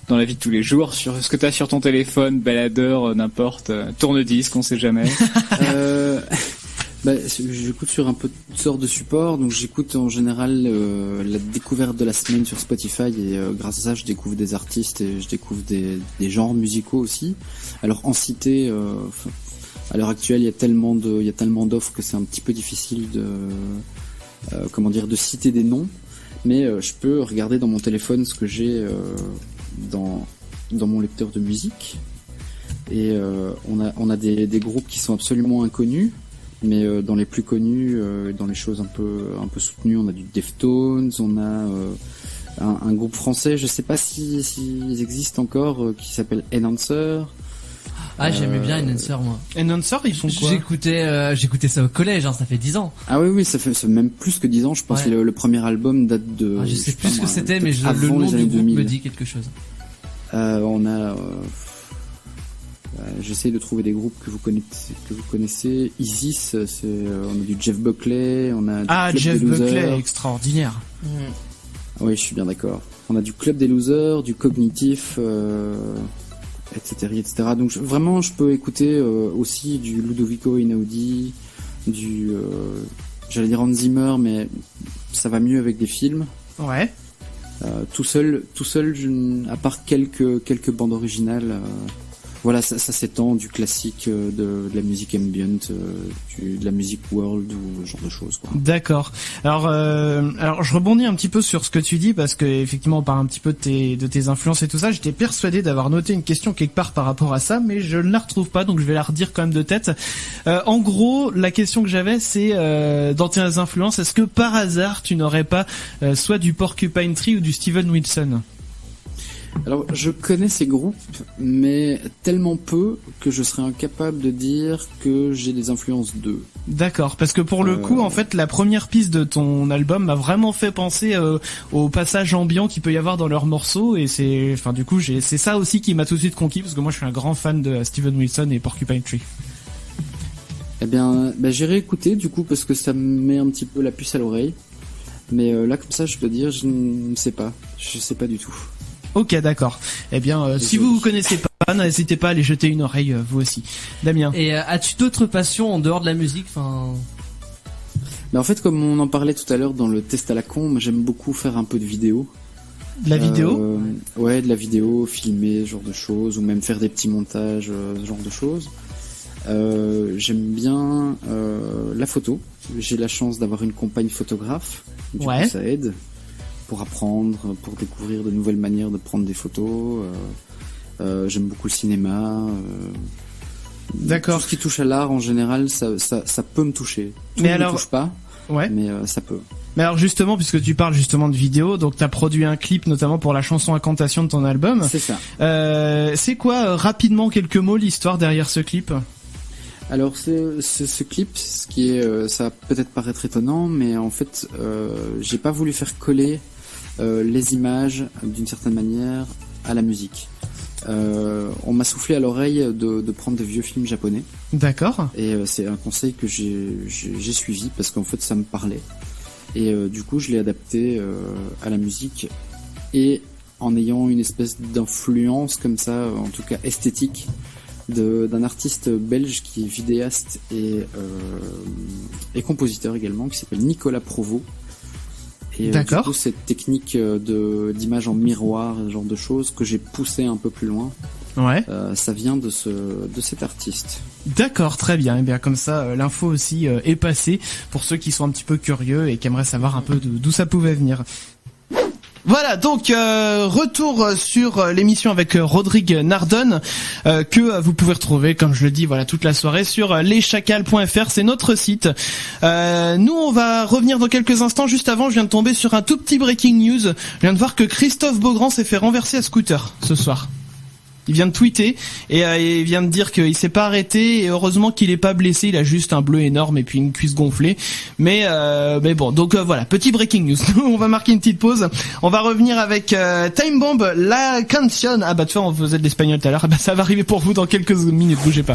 dans la vie de tous les jours, sur ce que tu as sur ton téléphone, baladeur, n'importe, tourne-disque, on sait jamais. J'écoute sur un peu toutes sortes de supports, donc j'écoute en général la découverte de la semaine sur Spotify et grâce à ça je découvre des artistes et je découvre des genres musicaux aussi. Alors en cité, à l'heure actuelle il y a tellement d'offres que c'est un petit peu difficile de citer des noms, mais je peux regarder dans mon téléphone ce que j'ai dans mon lecteur de musique et on a des groupes qui sont absolument inconnus. Mais dans les plus connus, dans les choses un peu soutenues, on a du Deftones, on a un groupe français, je sais pas s'ils existent encore, qui s'appelle Enhancer. Ah, j'aimais bien Enhancer, moi. Enhancer, ils font quoi? J'écoutais ça au collège, ça fait 10 ans. Ah oui, ça fait même plus que 10 ans, je pense. Ouais. Le premier album date de... je sais plus ce que c'était, mais le nom du groupe me dit quelque chose. On a... j'essaie de trouver des groupes que vous connaissez. Isis, on a du Jeff Buckley, on a du Club Jeff des Losers. Buckley, extraordinaire. Oui, je suis bien d'accord. On a du Club des Losers, du Cognitif, etc. Donc vraiment, je peux écouter aussi du Ludovico Einaudi, j'allais dire Hans Zimmer, mais ça va mieux avec des films. Ouais. Tout seul, à part quelques bandes originales. Voilà, ça s'étend du classique de la musique ambient, de la musique world ou ce genre de choses, quoi. D'accord. Alors je rebondis un petit peu sur ce que tu dis parce que effectivement on parle un petit peu de tes influences et tout ça. J'étais persuadé d'avoir noté une question quelque part par rapport à ça, mais je ne la retrouve pas, donc je vais la redire quand même de tête. En gros, la question que j'avais, c'est dans tes influences, est-ce que par hasard tu n'aurais pas soit du Porcupine Tree ou du Steven Wilson? Alors, je connais ces groupes, mais tellement peu que je serais incapable de dire que j'ai des influences d'eux. D'accord, parce que pour le coup, en fait, la première piste de ton album m'a vraiment fait penser au passage ambiant qu'il peut y avoir dans leurs morceaux, et c'est ça aussi qui m'a tout de suite conquis, parce que moi je suis un grand fan de Steven Wilson et Porcupine Tree. Eh bien, j'ai réécouté du coup parce que ça me met un petit peu la puce à l'oreille, mais là comme ça, je peux dire, je ne sais pas, du tout. Ok, d'accord. Eh bien, si vous connaissez pas, n'hésitez pas à aller jeter une oreille, vous aussi. Damien. Et as-tu d'autres passions en dehors de la musique, Mais en fait, comme on en parlait tout à l'heure dans le test à la con, moi, j'aime beaucoup faire un peu de vidéo. De la vidéo? Ouais, de la vidéo, filmer, ce genre de choses, ou même faire des petits montages, ce genre de choses. J'aime bien la photo. J'ai la chance d'avoir une compagne photographe. Du coup, ça aide pour apprendre, pour découvrir de nouvelles manières de prendre des photos. J'aime beaucoup le cinéma. D'accord. Tout ce qui touche à l'art en général, ça peut me toucher. Tout mais ne alors, me touche pas, ouais. Mais ça peut. Mais alors justement, puisque tu parles justement de vidéo, donc t'as produit un clip notamment pour la chanson Incantation de ton album. C'est ça. C'est quoi, rapidement, quelques mots, l'histoire derrière ce clip ? Alors ce clip, ce qui est, ça va peut-être paraître étonnant, mais en fait, j'ai pas voulu faire coller les images d'une certaine manière à la musique. On m'a soufflé à l'oreille de prendre des vieux films japonais. D'accord. Et c'est un conseil que j'ai suivi parce qu'en fait ça me parlait. Et du coup je l'ai adapté à la musique et en ayant une espèce d'influence comme ça, en tout cas esthétique, d'un artiste belge qui est vidéaste et compositeur également, qui s'appelle Nicolas Provost. Et du coup, cette technique d'image en miroir, ce genre de choses que j'ai poussé un peu plus loin, ça vient de cet artiste. D'accord, très bien. Et bien comme ça, l'info aussi est passée pour ceux qui sont un petit peu curieux et qui aimeraient savoir un peu d'où ça pouvait venir. Voilà, donc retour sur l'émission avec Rodrigue Nardone que vous pouvez retrouver, comme je le dis, voilà, toute la soirée sur leschacals.fr, c'est notre site. Nous, on va revenir dans quelques instants. Juste avant, je viens de tomber sur un tout petit breaking news. Je viens de voir que Christophe Beaugrand s'est fait renverser à scooter ce soir. Il vient de tweeter et il vient de dire qu'il s'est pas arrêté et heureusement qu'il est pas blessé, il a juste un bleu énorme et puis une cuisse gonflée. Mais bon, donc voilà, petit breaking news. On va marquer une petite pause. On va revenir avec Time Bomb, la canción. Ah bah tu vois, on faisait de l'espagnol tout à l'heure. Ah bah ça va arriver pour vous dans quelques minutes, bougez pas.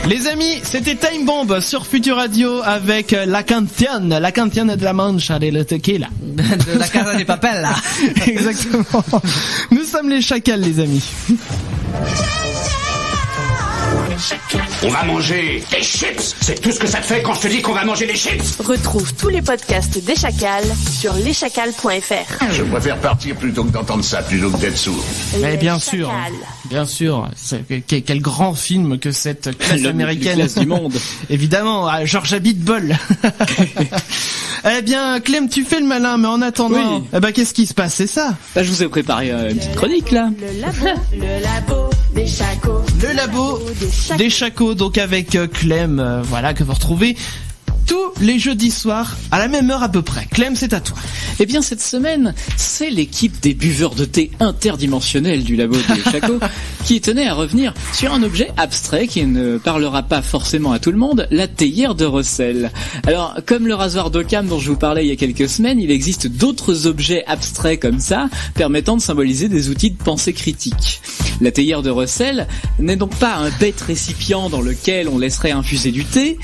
Les amis, c'était Time Bomb sur Future Radio avec la canción de la mancha de tequila. De la casa de papel, là. Exactement. Nous sommes les chacals, les amis. On va manger des chips. C'est tout ce que ça te fait quand je te dis qu'on va manger des chips. Retrouve tous les podcasts des Chacals sur leschacals.fr. Je préfère partir plutôt que d'entendre ça, plutôt que d'être sourd. Mais bien sûr, quel grand film que cette classe américaine. Classe du monde. Évidemment, George Abitbol. Eh bien, Clem, tu fais le malin, mais en attendant, qu'est-ce qui se passe, c'est ça? Je vous ai préparé une petite chronique, là. Le labo des chacos. Le labo des chacos, donc avec Clem, voilà, que vous retrouvez tous les jeudis soirs à la même heure à peu près. Clem, c'est à toi. Eh bien, cette semaine, c'est l'équipe des buveurs de thé interdimensionnels du labo de Chaco qui tenait à revenir sur un objet abstrait qui ne parlera pas forcément à tout le monde, la théière de Russell. Alors, comme le rasoir d'Occam dont je vous parlais il y a quelques semaines, il existe d'autres objets abstraits comme ça, permettant de symboliser des outils de pensée critique. La théière de Russell n'est donc pas un bête récipient dans lequel on laisserait infuser du thé.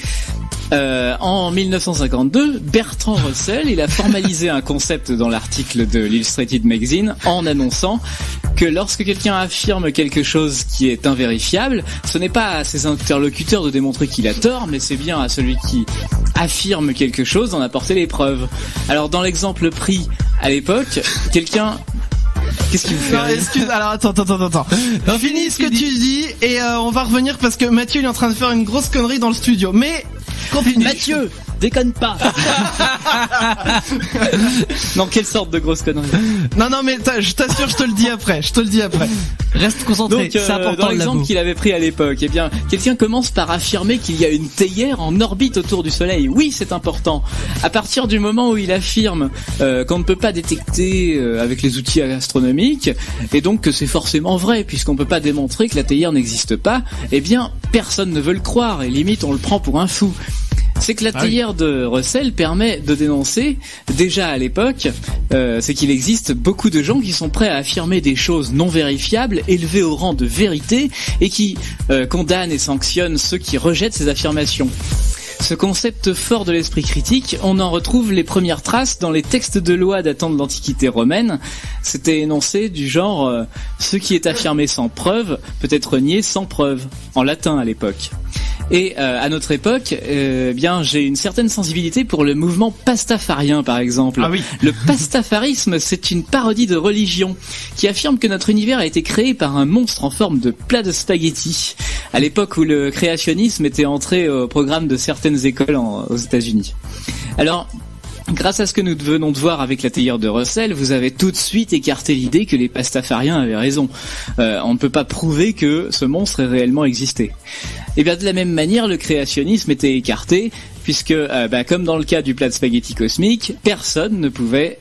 En 1952, Bertrand Russell, il a formalisé un concept dans l'article de l'Illustrated Magazine en annonçant que lorsque quelqu'un affirme quelque chose qui est invérifiable, ce n'est pas à ses interlocuteurs de démontrer qu'il a tort, mais c'est bien à celui qui affirme quelque chose d'en apporter les preuves. Alors dans l'exemple pris à l'époque, quelqu'un... Qu'est-ce qu'il vous fait? Excuse, alors attends. Finis ce que tu dis et on va revenir parce que Mathieu il est en train de faire une grosse connerie dans le studio. Mais continue. Mathieu, déconne pas. Non, quelle sorte de grosse connerie? Non mais je t'assure, je te le dis après. Reste concentré. Donc, dans l'exemple qu'il avait pris à l'époque, eh bien, quelqu'un commence par affirmer qu'il y a une théière en orbite autour du Soleil. Oui, c'est important. À partir du moment où il affirme qu'on ne peut pas détecter avec les outils astronomiques, et donc que c'est forcément vrai, puisqu'on peut pas démontrer que la théière n'existe pas, eh bien, personne ne veut le croire, et limite on le prend pour un fou. C'est que la théière de Russell permet de dénoncer, déjà à l'époque, c'est qu'il existe beaucoup de gens qui sont prêts à affirmer des choses non vérifiables, élevées au rang de vérité, et qui condamnent et sanctionnent ceux qui rejettent ces affirmations. Ce concept fort de l'esprit critique, on en retrouve les premières traces dans les textes de loi datant de l'Antiquité romaine. C'était énoncé du genre ce qui est affirmé sans preuve peut être nié sans preuve, en latin à l'époque. Et à notre époque, bien, j'ai une certaine sensibilité pour le mouvement pastafarien, par exemple. Ah oui. Le pastafarisme, c'est une parodie de religion qui affirme que notre univers a été créé par un monstre en forme de plat de spaghettis, à l'époque où le créationnisme était entré au programme de certaines écoles aux États-Unis. Alors, grâce à ce que nous venons de voir avec la théière de Russell, vous avez tout de suite écarté l'idée que les pastafariens avaient raison. On ne peut pas prouver que ce monstre ait réellement existé. Et bien de la même manière, le créationnisme était écarté, puisque, comme dans le cas du plat de spaghetti cosmique, personne ne pourrait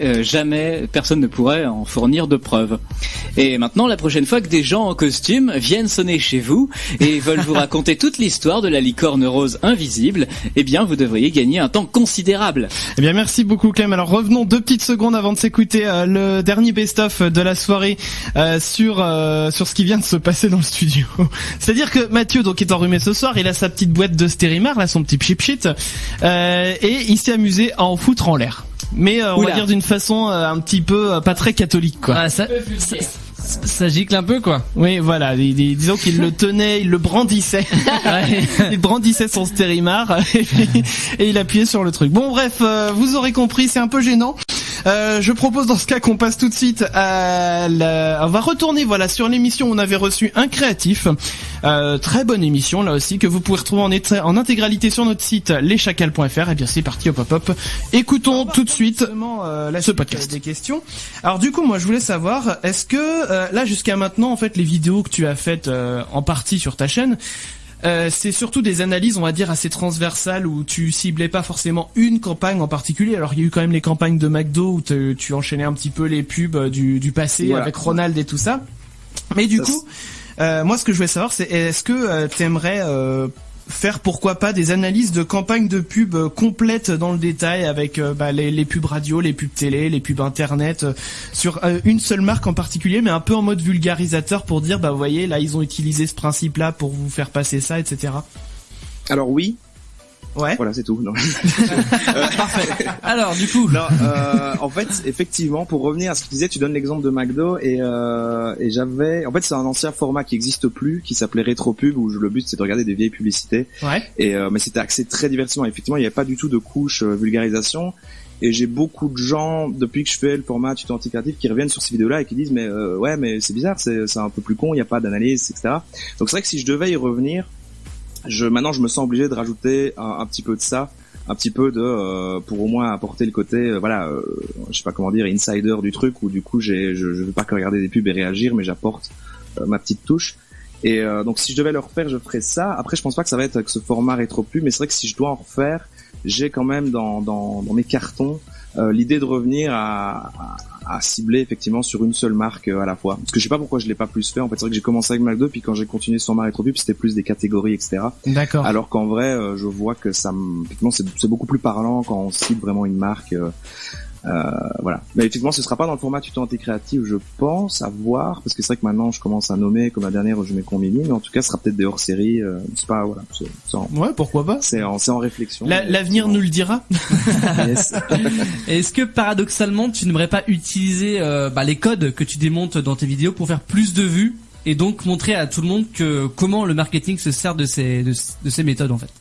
en fournir de preuves. Et maintenant, la prochaine fois que des gens en costume viennent sonner chez vous et veulent vous raconter toute l'histoire de la licorne rose invisible, eh bien, vous devriez gagner un temps considérable. Eh bien, merci beaucoup, Clem. Alors, revenons 2 petites secondes avant de s'écouter le dernier best-of de la soirée sur ce qui vient de se passer dans le studio. C'est-à-dire que Mathieu, donc, est enrhumé ce soir, il a sa petite boîte de Stérimar, là, son petit chip-shit. Et il s'est amusé à en foutre en l'air. Mais on va dire d'une façon un petit peu pas très catholique, quoi. Ah, ça gicle un peu, quoi. Oui, voilà. Disons qu'il le tenait, il le brandissait. Il brandissait son Stérimar et il appuyait sur le truc. Bon, bref, vous aurez compris, c'est un peu gênant. Je propose dans ce cas qu'on passe tout de suite on va retourner sur l'émission où on avait reçu un créatif. Très bonne émission là aussi que vous pouvez retrouver en intégralité sur notre site leschacals.fr. Et bien c'est parti, hop. Écoutons tout de suite ce podcast. Des questions. Alors du coup moi je voulais savoir, est-ce que là jusqu'à maintenant en fait les vidéos que tu as faites en partie sur ta chaîne, c'est surtout des analyses, on va dire, assez transversales où tu ciblais pas forcément une campagne en particulier. Alors il y a eu quand même les campagnes de McDo où tu enchaînais un petit peu les pubs du passé, voilà, avec Ronald et tout ça. Mais du coup, moi ce que je voulais savoir c'est est-ce que t'aimerais faire pourquoi pas des analyses de campagnes de pub complètes dans le détail avec les pubs radio, les pubs télé, les pubs internet sur une seule marque en particulier, mais un peu en mode vulgarisateur pour dire vous voyez là ils ont utilisé ce principe là pour vous faire passer ça, etc. Alors oui. Ouais. Voilà, c'est tout. Non. Parfait. Alors, du coup. Non, en fait, effectivement, pour revenir à ce que tu disais, tu donnes l'exemple de McDo et j'avais, en fait, c'est un ancien format qui existe plus, qui s'appelait Rétropub, où le but c'est de regarder des vieilles publicités. Ouais. Et mais c'était axé très divertissement. Effectivement, il n'y avait pas du tout de couche vulgarisation. Et j'ai beaucoup de gens depuis que je fais le format tuto anti-créatif qui reviennent sur ces vidéos-là et qui disent mais c'est bizarre, c'est un peu plus con, il n'y a pas d'analyse, etc. Donc c'est vrai que si je devais y revenir, maintenant je me sens obligé de rajouter un petit peu de ça, un petit peu de pour au moins apporter le côté je sais pas comment dire, insider du truc, où du coup je veux pas que regarder des pubs et réagir, mais j'apporte ma petite touche. Et donc si je devais le refaire, je ferais ça. Après je pense pas que ça va être avec ce format rétropub, mais c'est vrai que si je dois en refaire, j'ai quand même dans mes cartons l'idée de revenir à cibler effectivement sur une seule marque à la fois. Parce que je sais pas pourquoi je l'ai pas plus fait. En fait, c'est vrai que j'ai commencé avec McDo, puis quand j'ai continué sur ma rétropub, c'était plus des catégories, etc. D'accord. Alors qu'en vrai, je vois que effectivement, c'est beaucoup plus parlant quand on cible vraiment une marque. Voilà. Mais effectivement, ce sera pas dans le format tuto anti-créatif, je pense, à voir, parce que c'est vrai que maintenant, je commence à nommer, comme la dernière où je mets Combini, mais en tout cas, ce sera peut-être des hors-séries, c'est pas, voilà. Ouais, pourquoi pas. C'est en réflexion. L'avenir nous le dira. Yes. Est-ce que, paradoxalement, tu n'aimerais pas utiliser, les codes que tu démontes dans tes vidéos pour faire plus de vues, et donc montrer à tout le monde comment le marketing se sert de ces méthodes, en fait?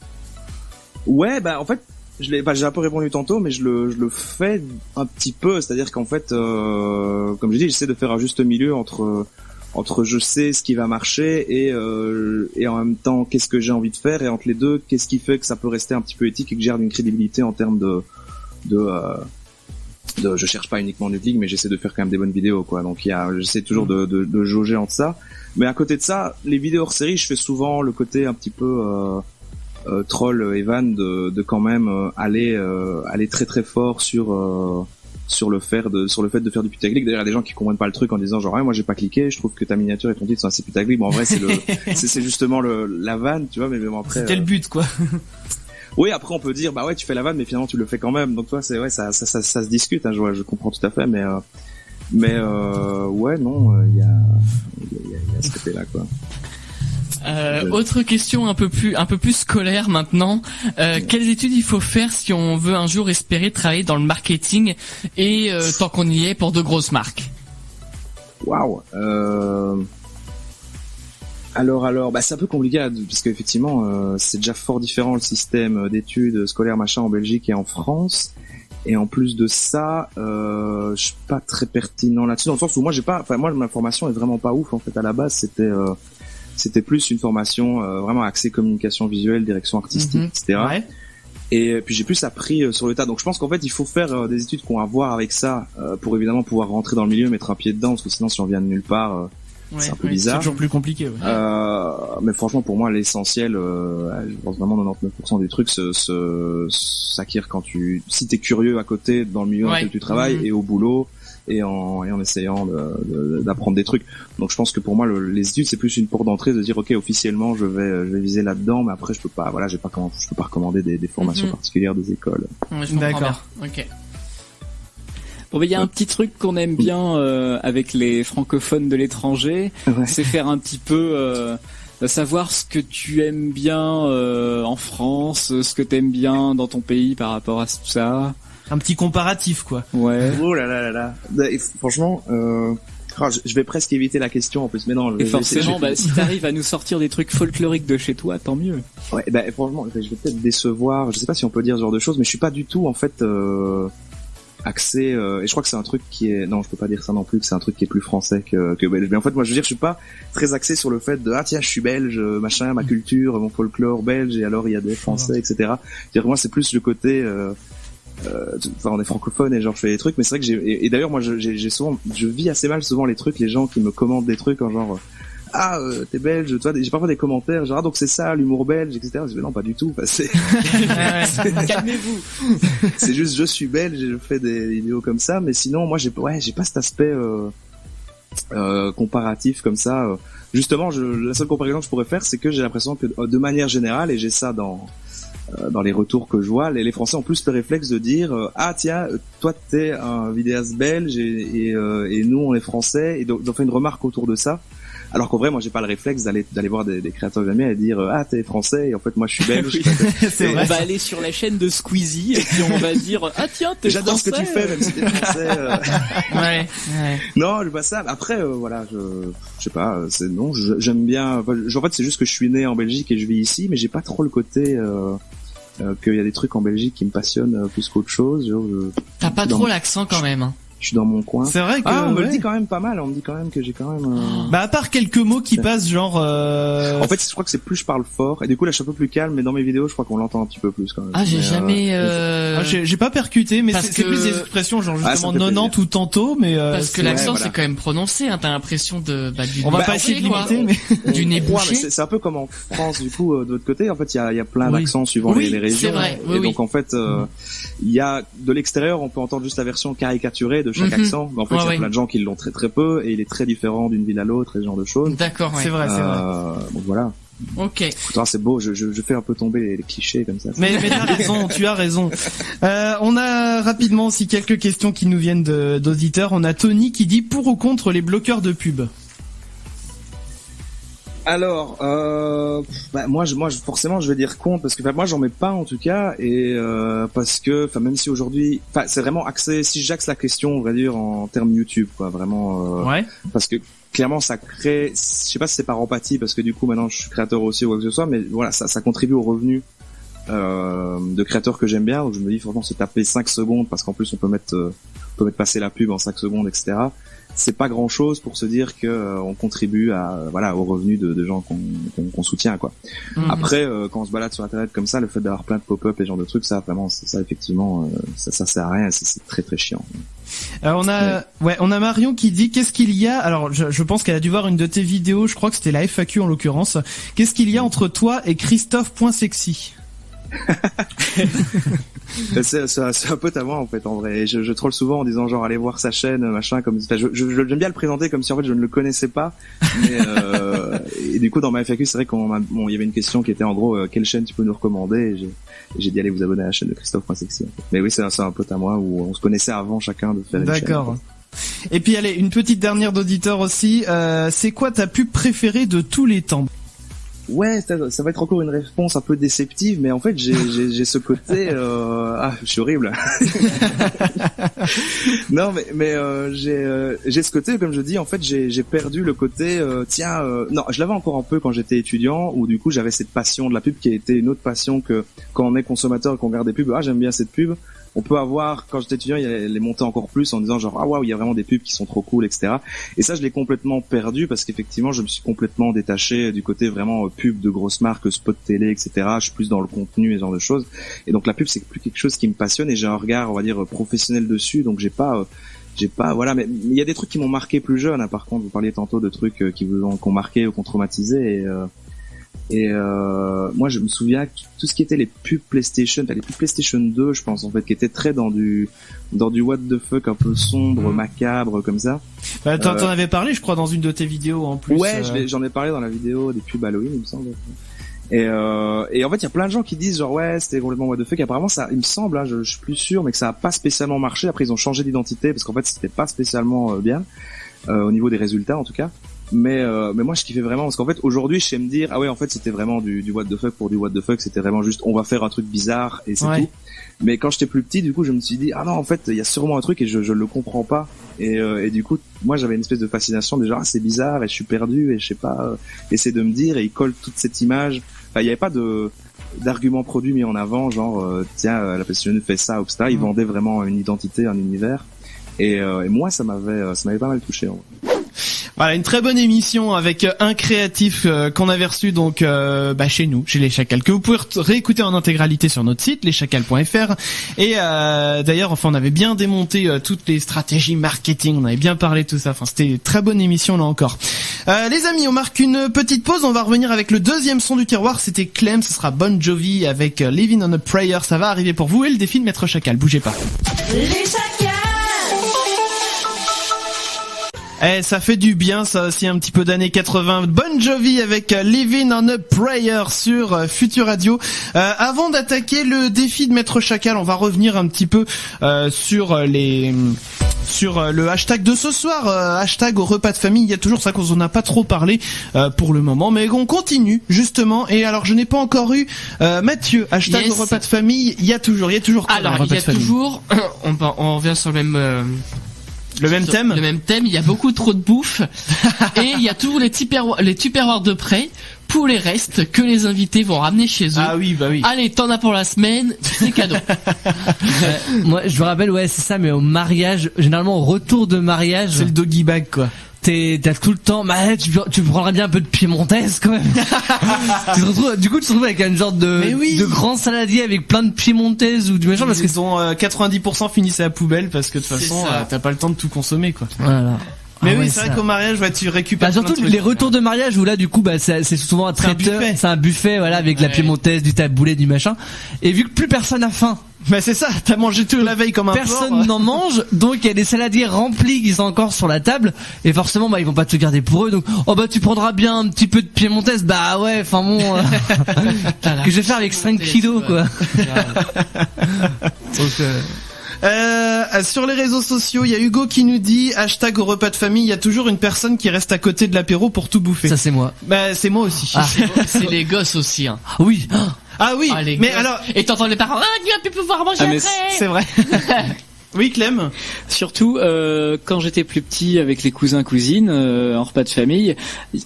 Ouais, en fait, j'ai un peu répondu tantôt, mais je le fais un petit peu, c'est-à-dire qu'en fait, comme je dis, j'essaie de faire un juste milieu entre je sais ce qui va marcher et en même temps qu'est-ce que j'ai envie de faire, et entre les deux, qu'est-ce qui fait que ça peut rester un petit peu éthique et que j'ai une crédibilité en termes de je cherche pas uniquement du clic, mais j'essaie de faire quand même des bonnes vidéos, quoi. Donc j'essaie toujours de jauger entre ça. Mais à côté de ça, les vidéos hors série, je fais souvent le côté un petit peu troll et van de quand même aller très très fort sur le fait de faire du putaclic. D'ailleurs, il y a des gens qui comprennent pas le truc en disant genre moi j'ai pas cliqué, je trouve que ta miniature et ton titre sont assez putaclic. Bon, en vrai c'est justement la vanne, tu vois, mais bon, après c'était le but, quoi. Oui, après on peut dire ouais, tu fais la vanne, mais finalement tu le fais quand même. Donc toi ça se discute, hein, je comprends tout à fait, mais ouais, non, il y a ce côté là, quoi. Autre question un peu plus scolaire maintenant. Quelles études il faut faire si on veut un jour espérer travailler dans le marketing et tant qu'on y est pour de grosses marques? Waouh. Alors, c'est un peu compliqué parce qu'effectivement, c'est déjà fort différent le système d'études scolaires machin en Belgique et en France. Et en plus de ça, je suis pas très pertinent là-dessus, dans le sens où moi ma formation est vraiment pas ouf en fait. À la base, c'était plus une formation vraiment axée communication visuelle, direction artistique, etc. Ouais. Et puis j'ai plus appris sur le tas. Donc je pense qu'en fait il faut faire des études qui ont à voir avec ça pour évidemment pouvoir rentrer dans le milieu, mettre un pied dedans, parce que sinon si on vient de nulle part, c'est un peu bizarre. C'est toujours plus compliqué. Ouais. Mais franchement pour moi l'essentiel, je pense vraiment 99% des trucs s'acquiert si t'es curieux à côté dans le milieu dans lequel tu travailles et au boulot. Et en essayant d'apprendre des trucs. Donc je pense que pour moi les études c'est plus une porte d'entrée de dire ok, officiellement je vais viser là-dedans, mais après je peux pas recommander des formations particulières des écoles. Ouais, d'accord. Ok. Bon, il y a un petit truc qu'on aime bien avec les francophones de l'étranger, c'est faire un petit peu savoir ce que tu aimes bien en France, ce que t'aimes bien dans ton pays par rapport à tout ça. Un petit comparatif, quoi. Ouais. Oh là là là là. Et franchement, je vais presque éviter la question en plus, mais non. Et forcément, si t'arrives à nous sortir des trucs folkloriques de chez toi, tant mieux. Ouais, franchement, je vais peut-être décevoir. Je sais pas si on peut dire ce genre de choses, mais je suis pas du tout en fait axé. Et je crois que c'est un truc qui est. Non, je peux pas dire ça non plus. Que c'est un truc qui est plus français que belge. Mais en fait, moi, je veux dire, je suis pas très axé sur le fait de tiens, je suis belge, machin, ma culture, mon folklore belge, et alors il y a des Français, etc. Dire moi, c'est plus le côté. On est francophone et genre je fais des trucs, mais c'est vrai que et d'ailleurs moi je vis assez mal souvent les trucs, les gens qui me commentent des trucs en genre t'es belge, toi, j'ai parfois des commentaires genre donc c'est ça l'humour belge, etc. Je dis non, pas du tout, calmez-vous. C'est juste je suis belge et je fais des vidéos comme ça, mais sinon moi j'ai pas cet aspect comparatif comme ça. Justement, la seule comparaison que je pourrais faire, c'est que j'ai l'impression que de manière générale, et j'ai ça dans les retours que je vois, les Français ont plus le réflexe de dire tiens, toi t'es un vidéaste belge et nous on est français, et donc on fait une remarque autour de ça, alors qu'en vrai moi j'ai pas le réflexe d'aller voir des créateurs vietnamiens et dire t'es français et en fait moi je suis belge. C'est vrai. On va aller sur la chaîne de Squeezy et puis on va dire tiens, t'es j'adore français. Ce que tu fais même si t'es français. Ouais. Non, je vois ça. Après voilà, je sais pas, j'aime bien, en fait c'est juste que je suis né en Belgique et je vis ici, mais j'ai pas trop le côté qu'il y a des trucs en Belgique qui me passionnent plus qu'autre chose. T'as pas trop l'accent quand même. Je suis dans mon coin. C'est vrai que on me le dit quand même pas mal. On me dit quand même que j'ai quand même. Bah à part quelques mots qui passent, genre. En fait, je crois que c'est plus je parle fort et du coup là je suis un peu plus calme. Mais dans mes vidéos, je crois qu'on l'entend un petit peu plus quand même. Ah, j'ai jamais. J'ai pas percuté, mais c'est plus des expressions genre justement 90 ou tantôt, mais. Parce que l'accent c'est quand même prononcé. Hein, t'as l'impression de. On va pas essayer de limiter, mais. Du nez bouché. C'est un peu comme en France du coup de l'autre côté. En fait, il y a plein d'accents suivant les régions. C'est vrai. Et donc en fait, il y a de l'extérieur, on peut entendre juste la version caricaturée de chaque accent. Mais en fait, il y a plein de gens qui l'ont très très peu et il est très différent d'une ville à l'autre et ce genre de choses. D'accord, c'est vrai, c'est vrai. Donc voilà. Ok. Putain, c'est beau, je fais un peu tomber les clichés comme ça. Mais t'as raison, tu as raison. On a rapidement aussi quelques questions qui nous viennent d'auditeurs. On a Tony qui dit pour ou contre les bloqueurs de pub. Alors, moi, forcément, je vais dire contre parce que moi, j'en mets pas en tout cas, et parce que, même si aujourd'hui, c'est vraiment axé. Si j'axe la question, on va dire en termes YouTube, quoi, vraiment. Ouais. Parce que clairement, ça crée. Je sais pas si c'est par empathie, parce que du coup, maintenant, je suis créateur aussi ou quoi que ce soit, mais voilà, ça contribue au revenu de créateurs que j'aime bien. Donc je me dis, franchement, se taper 5 secondes, parce qu'en plus, on peut mettre passer la pub en 5 secondes, etc. C'est pas grand chose pour se dire que on contribue au revenu de gens qu'on soutient, quoi. Après quand on se balade sur internet comme ça, le fait d'avoir plein de pop-up et ce genre de trucs, ça vraiment ça effectivement ça sert à rien, c'est très très chiant. On a Marion qui dit qu'est-ce qu'il y a, alors je pense qu'elle a dû voir une de tes vidéos, je crois que c'était la FAQ en l'occurrence. Qu'est-ce qu'il y a entre toi et Christophe.sexy? c'est un peu ta voix en fait en vrai. Je troll souvent en disant genre allez voir sa chaîne machin comme j'aime bien le présenter comme si en fait je ne le connaissais pas. Mais et du coup dans ma FAQ c'est vrai il y avait une question qui était en gros quelle chaîne tu peux nous recommander. Et j'ai dit allez vous abonner à la chaîne de Christophe.sexy. En fait. Mais oui c'est un pote à moi où on se connaissait avant chacun de faire une chaîne. D'accord. Et puis allez une petite dernière d'auditeur aussi. C'est quoi ta pub préférée de tous les temps? Ouais, ça va être encore une réponse un peu déceptive, mais en fait j'ai ce côté je suis horrible. Non mais j'ai ce côté, comme je dis, en fait j'ai perdu le côté non, je l'avais encore un peu quand j'étais étudiant, où du coup j'avais cette passion de la pub qui a été une autre passion que quand on est consommateur et qu'on regarde des pubs. J'aime bien cette pub. On peut avoir, quand j'étais étudiant, il y a les montées encore plus en disant genre waouh, il y a vraiment des pubs qui sont trop cool, etc. Et ça je l'ai complètement perdu parce qu'effectivement je me suis complètement détaché du côté vraiment pub de grosses marques, spot télé, etc. Je suis plus dans le contenu et ce genre de choses. Et donc la pub c'est plus quelque chose qui me passionne et j'ai un regard on va dire professionnel dessus, donc j'ai pas voilà, mais il y a des trucs qui m'ont marqué plus jeune, hein. Par contre vous parliez tantôt de trucs qui ont marqué ou qui ont traumatisé et moi je me souviens que tout ce qui était les pubs PlayStation, les pubs PlayStation 2 je pense en fait, qui étaient très dans du what the fuck un peu sombre, macabre comme ça. T'en avais parlé je crois dans une de tes vidéos en plus. Ouais, j'en ai parlé dans la vidéo des pubs Halloween il me semble. Et en fait il y a plein de gens qui disent genre ouais c'était complètement what the fuck. Apparemment ça, il me semble, hein, je suis plus sûr, mais que ça a pas spécialement marché. Après ils ont changé d'identité parce qu'en fait c'était pas spécialement bien au niveau des résultats en tout cas. Mais moi je kiffais vraiment parce qu'en fait aujourd'hui je sais me dire ah ouais en fait c'était vraiment du what the fuck pour du what the fuck, c'était vraiment juste on va faire un truc bizarre et c'est tout. Mais quand j'étais plus petit du coup je me suis dit ah non en fait il y a sûrement un truc et je le comprends pas et du coup moi j'avais une espèce de fascination déjà c'est bizarre et je suis perdu et je sais pas essayer de me dire et il colle toute cette image. Enfin il y avait pas d'arguments produits mis en avant genre tiens la PlayStation fait ça ou ça. Ils vendaient vraiment une identité, un univers et moi ça m'avait pas mal touché en vrai. Voilà, une très bonne émission avec un créatif qu'on avait reçu donc chez nous, chez Les Chacals, que vous pouvez réécouter en intégralité sur notre site leschacals.fr. Et d'ailleurs, on avait bien démonté toutes les stratégies marketing, on avait bien parlé de tout ça. Enfin, c'était une très bonne émission là encore. Les amis, on marque une petite pause, on va revenir avec le deuxième son du tiroir, c'était Clem, ce sera Bon Jovi avec Living on a Prayer, ça va arriver pour vous et le défi de Maître Chacal, bougez pas. Les Chacals. Ça fait du bien, ça aussi, un petit peu d'années 80. Bon Jovi avec Living on a Prayer sur Futur Radio. Avant d'attaquer le défi de Maître Chacal, on va revenir un petit peu sur le hashtag de ce soir, hashtag au repas de famille. Il y a toujours ça qu'on en a pas trop parlé pour le moment, mais on continue justement. Et alors je n'ai pas encore eu Mathieu, hashtag au repas de famille. Il y a toujours quoi, alors il y a toujours on revient sur le même le même thème, il y a beaucoup trop de bouffe et il y a toujours les tupperwares de près pour les restes que les invités vont ramener chez eux. Ah oui, bah oui. Allez, t'en as pour la semaine, c'est cadeau. Moi, je me rappelle, ouais, c'est ça, mais au mariage, généralement au retour de mariage, c'est le doggy bag, quoi. T'as tout le temps, bah, tu prendrais bien un peu de piémontaise, quand même. Tu te retrouves avec une genre de grand saladier avec plein de piémontaise ou du machin, parce que 90% finissent à la poubelle parce que de toute façon, t'as pas le temps de tout consommer, quoi. Voilà. Mais oui, c'est vrai qu'au mariage, tu récupères. Surtout les retours de mariage où là, du coup, bah, c'est souvent un traiteur, c'est un buffet, voilà, avec la piémontaise, du taboulé, du machin. Et vu que plus personne a faim. Bah c'est ça, t'as mangé tout la veille comme un porc. Personne n'en mange, donc il y a des saladiers remplis qui sont encore sur la table, et forcément, bah, ils vont pas te garder pour eux, donc, oh bah, tu prendras bien un petit peu de piémontaise, bah ouais, enfin bon, que je vais faire avec 5 kilos, quoi. Donc, sur les réseaux sociaux, il y a Hugo qui nous dit hashtag au repas de famille, il y a toujours une personne qui reste à côté de l'apéro pour tout bouffer. Ça c'est moi. Bah c'est moi aussi. C'est les gosses aussi. Hein. Oui. Ah oui. Mais gosses. Alors et t'entends les parents, tu vas plus pouvoir manger après. C'est vrai. Oui, Clem. Surtout quand j'étais plus petit avec les cousins cousines en repas de famille,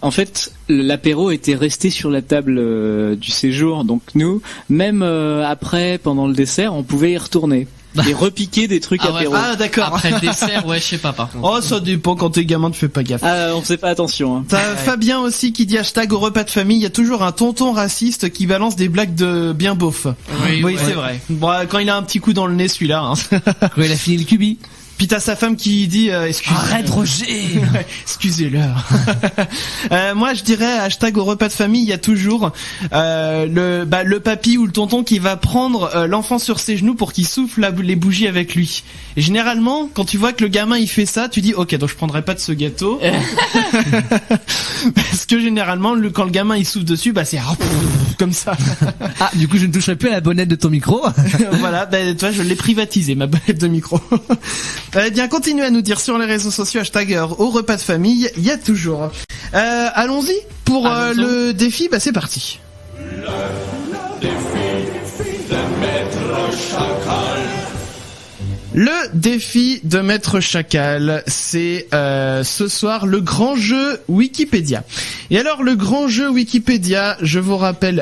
en fait l'apéro était resté sur la table du séjour, donc nous même après pendant le dessert on pouvait y retourner et repiquer des trucs apéro. Ah d'accord. Après le dessert, ouais, je sais pas par contre. Oh, ça dépend, quand t'es gamin, tu fais pas gaffe. On faisait pas attention. Hein. T'as Fabien aussi qui dit hashtag au repas de famille, il y a toujours un tonton raciste qui balance des blagues de bien beauf. Oui, c'est vrai. Bon, quand il a un petit coup dans le nez, celui-là. Hein. Quand il a fini le cubi. Puis t'as sa femme qui dit arrête Roger. Excusez-leur. Moi je dirais hashtag au repas de famille, il y a toujours le papy ou le tonton qui va prendre l'enfant sur ses genoux pour qu'il souffle les bougies avec lui. Et généralement quand tu vois que le gamin il fait ça, tu dis ok, donc je prendrai pas de ce gâteau. Parce que généralement quand le gamin il souffle dessus, bah c'est comme ça. Ah, du coup je ne toucherai plus à la bonnette de ton micro. Voilà, tu vois, je l'ai privatisé ma bonnette de micro. Eh bien, continuez à nous dire sur les réseaux sociaux hashtag au repas de famille, il y a toujours. Allons-y pour le défi, bah c'est parti. Le défi de Maître Chacal. Le défi de Maître Chacal, c'est ce soir le grand jeu Wikipédia. Et alors le grand jeu Wikipédia, je vous rappelle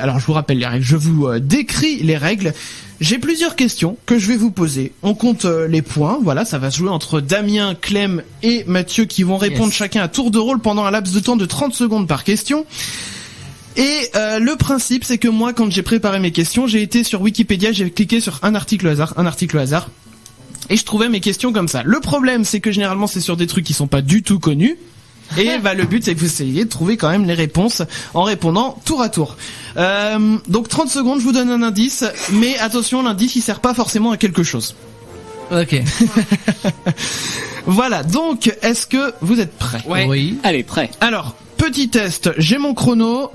les règles, je vous décris les règles. J'ai plusieurs questions que je vais vous poser. On compte les points, voilà, ça va se jouer entre Damien, Clem et Mathieu qui vont répondre chacun à tour de rôle pendant un laps de temps de 30 secondes par question. Et le principe, c'est que moi, quand j'ai préparé mes questions, j'ai été sur Wikipédia, j'ai cliqué sur un article au hasard, et je trouvais mes questions comme ça. Le problème, c'est que généralement, c'est sur des trucs qui sont pas du tout connus. Et bah le but c'est que vous essayez de trouver quand même les réponses en répondant tour à tour. Donc 30 secondes, je vous donne un indice, mais attention, l'indice il sert pas forcément à quelque chose. Ok. Voilà, donc est-ce que vous êtes prêts ? Ouais. Oui. Allez, prêt. Alors, petit test, j'ai mon chrono.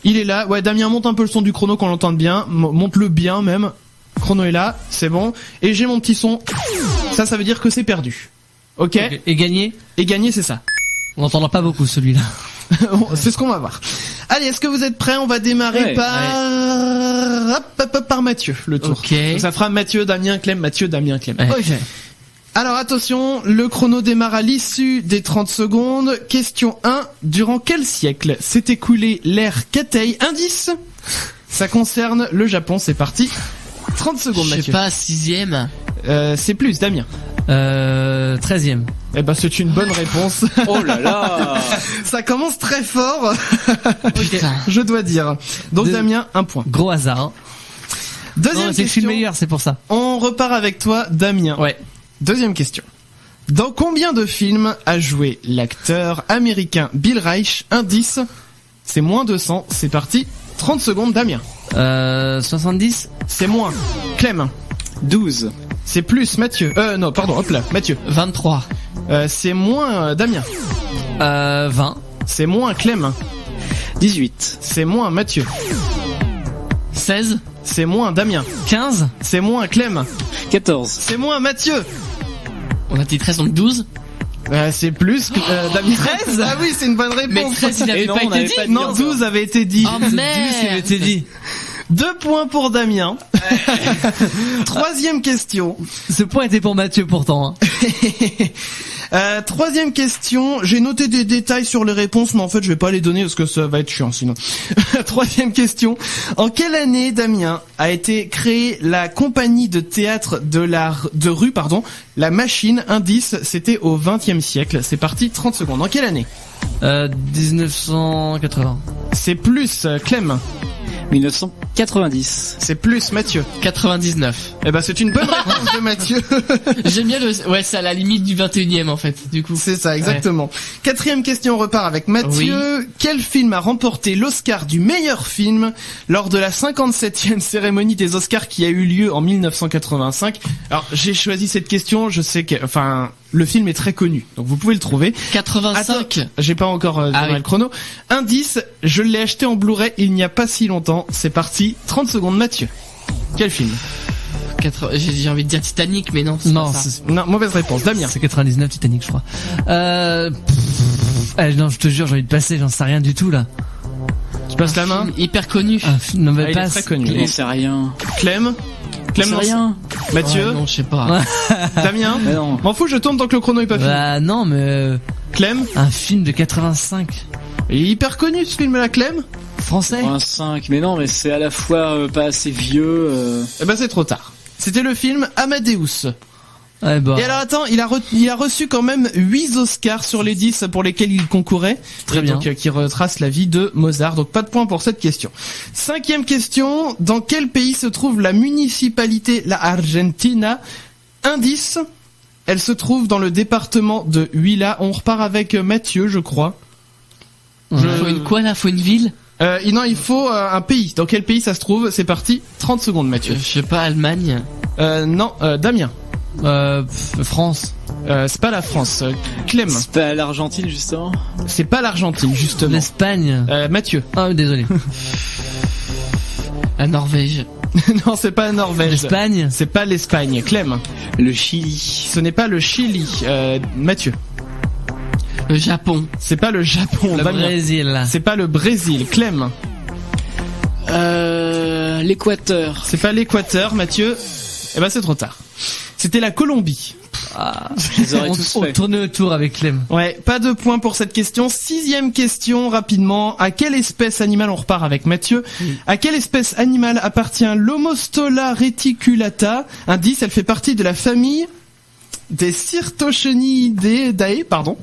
Il est là. Ouais, Damien, monte un peu le son du chrono qu'on l'entende bien. Monte-le bien même. Chrono est là, c'est bon. Et j'ai mon petit son. Ça veut dire que c'est perdu. Ok. Et gagner ? Et gagner, c'est ça. On n'entendra pas beaucoup celui-là. C'est ce qu'on va voir. Allez, est-ce que vous êtes prêts ? On va démarrer par Mathieu, le tour. Okay. Donc ça fera Mathieu, Damien, Clem, Mathieu, Damien, Clem. Ouais. Ok. Alors attention, le chrono démarre à l'issue des 30 secondes. Question 1. Durant quel siècle s'est écoulé l'ère Katei ? Indice. Ça concerne le Japon, c'est parti. 30 secondes, Mathieu. Je sais pas, 6ème. C'est plus, Damien. 13ème. Eh ben, c'est une bonne réponse. Oh là là. Ça commence très fort. Okay. Je dois dire. Donc, Damien, un point. Gros hasard. Deuxième question. Je suis le meilleur, c'est pour ça. On repart avec toi, Damien. Ouais. Deuxième question. Dans combien de films a joué l'acteur américain Bill Reich ? Indice. C'est moins de 100. C'est parti. 30 secondes, Damien. 70. C'est moins. Clem. 12. C'est plus, Mathieu. Non, pardon, hop là, Mathieu. 23. C'est moins, Damien. 20. C'est moins, Clem. 18. C'est moins, Mathieu. 16. C'est moins, Damien. 15. C'est moins, Clem. 14. C'est moins, Mathieu. On a dit 13, donc 12. C'est plus que Damien. 13. Ah oui, c'est une bonne réponse. Mais 13, il avait pas été dit. Non, 12 avait été dit. Oh merde. 12, il avait été dit. 2 points pour Damien. Troisième question. Ce point était pour Mathieu pourtant. Hein. Troisième question, j'ai noté des détails sur les réponses, mais en fait je vais pas les donner parce que ça va être chiant sinon. Troisième question, en quelle année, Damien, a été créée la compagnie de théâtre de rue, La Machine? Indice, c'était au XXe siècle. C'est parti, 30 secondes. En quelle année? 1980. C'est plus, Clem. 1990. C'est plus, Mathieu. 99. Eh ben, c'est une bonne réponse de Mathieu. J'aime bien ouais, c'est à la limite du 21e, en fait, du coup. C'est ça, exactement. Ouais. Quatrième question, on repart avec Mathieu. Oui. Quel film a remporté l'Oscar du meilleur film lors de la 57e cérémonie des Oscars qui a eu lieu en 1985? Alors, j'ai choisi cette question, je sais que, le film est très connu, donc vous pouvez le trouver. 85. Attends, j'ai pas encore le chrono. Indice, je l'ai acheté en Blu-ray il n'y a pas si longtemps. C'est parti, 30 secondes, Mathieu. Quel film? J'ai envie de dire Titanic, mais non. Non, non, mauvaise réponse. Damien. C'est 99 Titanic, je crois. Non, je te jure, j'ai envie de passer, j'en sais rien du tout là. Tu passes la main? Hyper connu. Un film, non, mais il est très connu. Il sait rien. Clem, rien. Mathieu. Non, je sais pas. Damien. M'en fous, je tourne tant que le chrono est pas fini. Bah non, mais Clem. Un film de 85. Il est hyper connu ce film-là, Clem. Français. 85. Mais non, mais c'est à la fois pas assez vieux. Eh ben c'est trop tard. C'était le film Amadeus. Ouais, bah. Et alors attends, il a reçu quand même 8 Oscars sur les 10 pour lesquels il concourait. Très bien. Donc qui retrace la vie de Mozart. Donc pas de point pour cette question. Cinquième question, dans quel pays se trouve la municipalité La Argentina? Indice, elle se trouve dans le département de Huila. On repart avec Mathieu, je crois. Faut une quoi là? Faut une ville? Non, il faut un pays. Dans quel pays ça se trouve? C'est parti, 30 secondes, Mathieu. Je sais pas, Allemagne. Non, Damien. France. C'est pas la France. Clem. C'est pas l'Argentine, justement. C'est pas l'Argentine, justement. L'Espagne. Mathieu. Ah, désolé. La Norvège. Non, c'est pas la Norvège. L'Espagne. C'est pas l'Espagne. Clem. Le Chili. Ce n'est pas le Chili. Mathieu. Le Japon. C'est pas le Japon. Le Brésil. C'est pas le Brésil. Clem. L'Équateur. C'est pas l'Équateur, Mathieu. Eh ben c'est trop tard. C'était la Colombie. On tournait autour avec Clem. Ouais, pas de point pour cette question. Sixième question, rapidement. À quelle espèce animale, on repart avec Mathieu, à quelle espèce animale appartient l'Homostola reticulata? Indice, elle fait partie de la famille des Cyrtochenidae, pardon.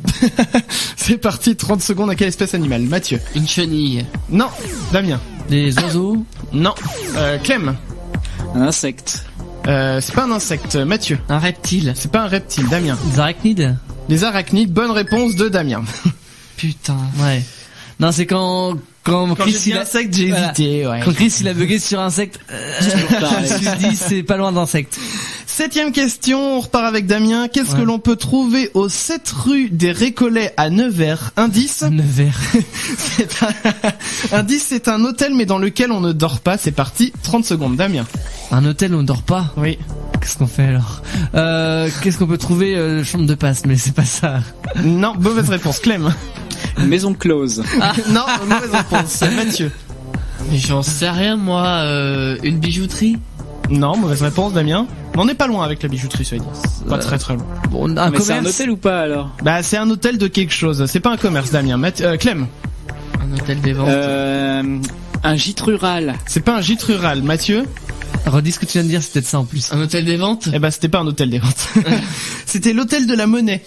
C'est parti, 30 secondes. À quelle espèce animale? Mathieu. Une chenille. Non. Damien. Des oiseaux. Non. Clem. Un insecte. C'est pas un insecte. Mathieu. Un reptile. C'est pas un reptile. Damien. Des arachnides. Les arachnides, bonne réponse de Damien. Putain. Ouais. Non, c'est quand Chris j'ai dit insecte, j'ai hésité. Ouais. Quand Chris il a bugué sur insecte, je me suis dit c'est pas loin d'insecte. Septième question, on repart avec Damien. Qu'est-ce que l'on peut trouver au 7 rue des Récollets à Nevers? Indice. Nevers. Indice, c'est un hôtel mais dans lequel on ne dort pas. C'est parti, 30 secondes. Damien. Un hôtel où on dort pas? Oui. Qu'est-ce qu'on fait alors? Qu'est-ce qu'on peut trouver? Chambre de passe, mais c'est pas ça. Non, mauvaise réponse. Clem. Une maison close. Non, mauvaise réponse. Mathieu. Mais j'en sais rien, moi. Une bijouterie? Non, mauvaise réponse, Damien. Mais on n'est pas loin avec la bijouterie, ça veut dire. Pas très très loin. Bon, mais c'est un hôtel ou pas alors? Bah, c'est un hôtel de quelque chose. C'est pas un commerce, Damien. Clem. Un hôtel des ventes. Un gîte rural. C'est pas un gîte rural. Mathieu. Redis ce que tu viens de dire, c'est peut-être ça en plus. Un hôtel des ventes? Eh bah, c'était pas un hôtel des ventes. C'était l'hôtel de la Monnaie.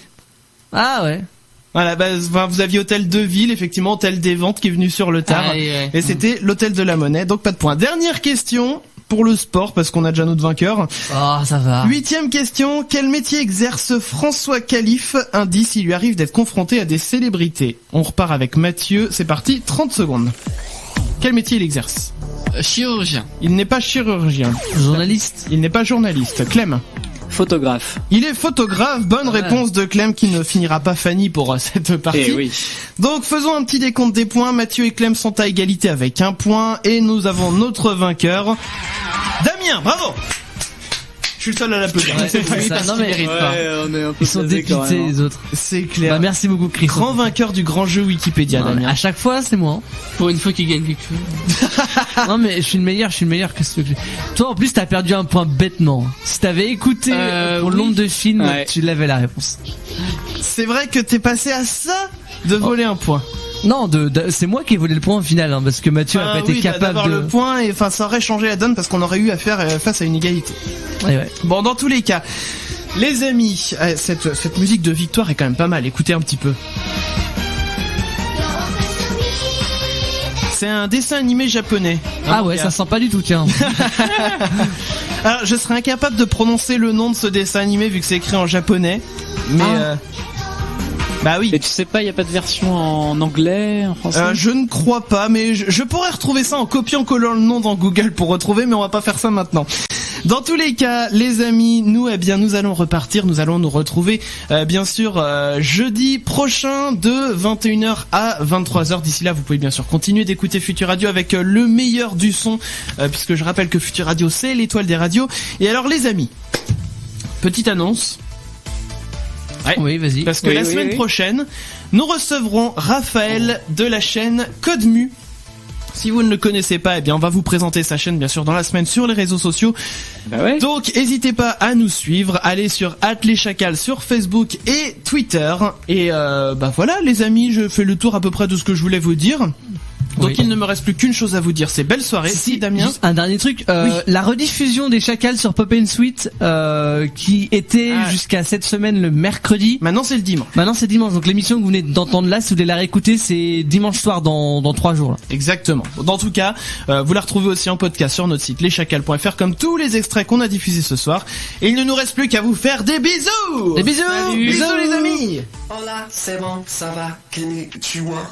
Ah ouais. Voilà, bah, vous aviez hôtel de ville, effectivement, hôtel des ventes qui est venu sur le tard. Et c'était l'hôtel de la Monnaie, donc pas de point. Dernière question pour le sport, parce qu'on a déjà notre vainqueur. Oh, ça va. 8e question, quel métier exerce François Calife? Indice, il lui arrive d'être confronté à des célébrités. On repart avec Mathieu, c'est parti, 30 secondes. Quel métier il exerce? Chirurgien. Il n'est pas chirurgien. Journaliste. Il n'est pas journaliste. Clem. Photographe. Il est photographe. Bonne réponse de Clem qui ne finira pas Fanny pour cette partie. Eh oui. Donc faisons un petit décompte des points. Mathieu et Clem sont à égalité avec 1 point et nous avons notre vainqueur. Damien, bravo. Je suis le seul à l'applaudir. Ouais, c'est ça. Non mais on est un peu ils sont blasés quand dépités même, hein. les autres. C'est clair. Bah, merci beaucoup Chris. Grand vainqueur du grand jeu Wikipédia, Damien. À chaque fois c'est moi. Pour une fois qu'il gagne quelque chose. Non mais je suis le meilleur. Qu'est-ce que toi en plus t'as perdu un point bêtement. Si t'avais écouté pour le nombre de films, tu l'avais la réponse. C'est vrai que t'es passé à ça de voler un point. Non, c'est moi qui ai volé le point au final, hein, parce que Mathieu a pas été capable d'avoir le point et enfin ça aurait changé la donne parce qu'on aurait eu à faire face à une égalité. Ouais. Bon, dans tous les cas, les amis, cette musique de victoire est quand même pas mal. Écoutez un petit peu. C'est un dessin animé japonais. Ah ouais, ça sent pas du tout, tiens. Alors, je serais incapable de prononcer le nom de ce dessin animé vu que c'est écrit en japonais, mais bah oui. Et tu sais pas, il y a pas de version en anglais, en français? Je ne crois pas, mais je pourrais retrouver ça en copiant-collant le nom dans Google pour retrouver, mais on va pas faire ça maintenant. Dans tous les cas, les amis, nous allons repartir, nous allons nous retrouver bien sûr jeudi prochain de 21h à 23h. D'ici là, vous pouvez bien sûr continuer d'écouter Futur Radio avec le meilleur du son, puisque je rappelle que Futur Radio c'est l'étoile des radios. Et alors les amis, petite annonce. Ouais. Oui, vas-y. Parce que la semaine prochaine, nous recevrons Raphaël de la chaîne Code Mu. Si vous ne le connaissez pas, eh bien, on va vous présenter sa chaîne, bien sûr, dans la semaine sur les réseaux sociaux. Bah ouais. Donc, n'hésitez pas à nous suivre. Allez sur @leschacals sur Facebook et Twitter. Et bah voilà, les amis, je fais le tour à peu près de ce que je voulais vous dire. Donc il ne me reste plus qu'une chose à vous dire, c'est belle soirée. Si Damien. Juste un dernier truc, la rediffusion des Chacals sur Pop & Sweet qui était jusqu'à cette semaine le mercredi. Maintenant c'est le dimanche. Donc l'émission que vous venez d'entendre là, si vous voulez la réécouter, c'est dimanche soir dans 3 jours là. Exactement. Dans tout cas, vous la retrouvez aussi en podcast sur notre site leschacals.fr comme tous les extraits qu'on a diffusés ce soir. Et il ne nous reste plus qu'à vous faire des bisous. Des bisous. Salut. Bisous les amis. Hola, c'est bon, ça va, tu vois.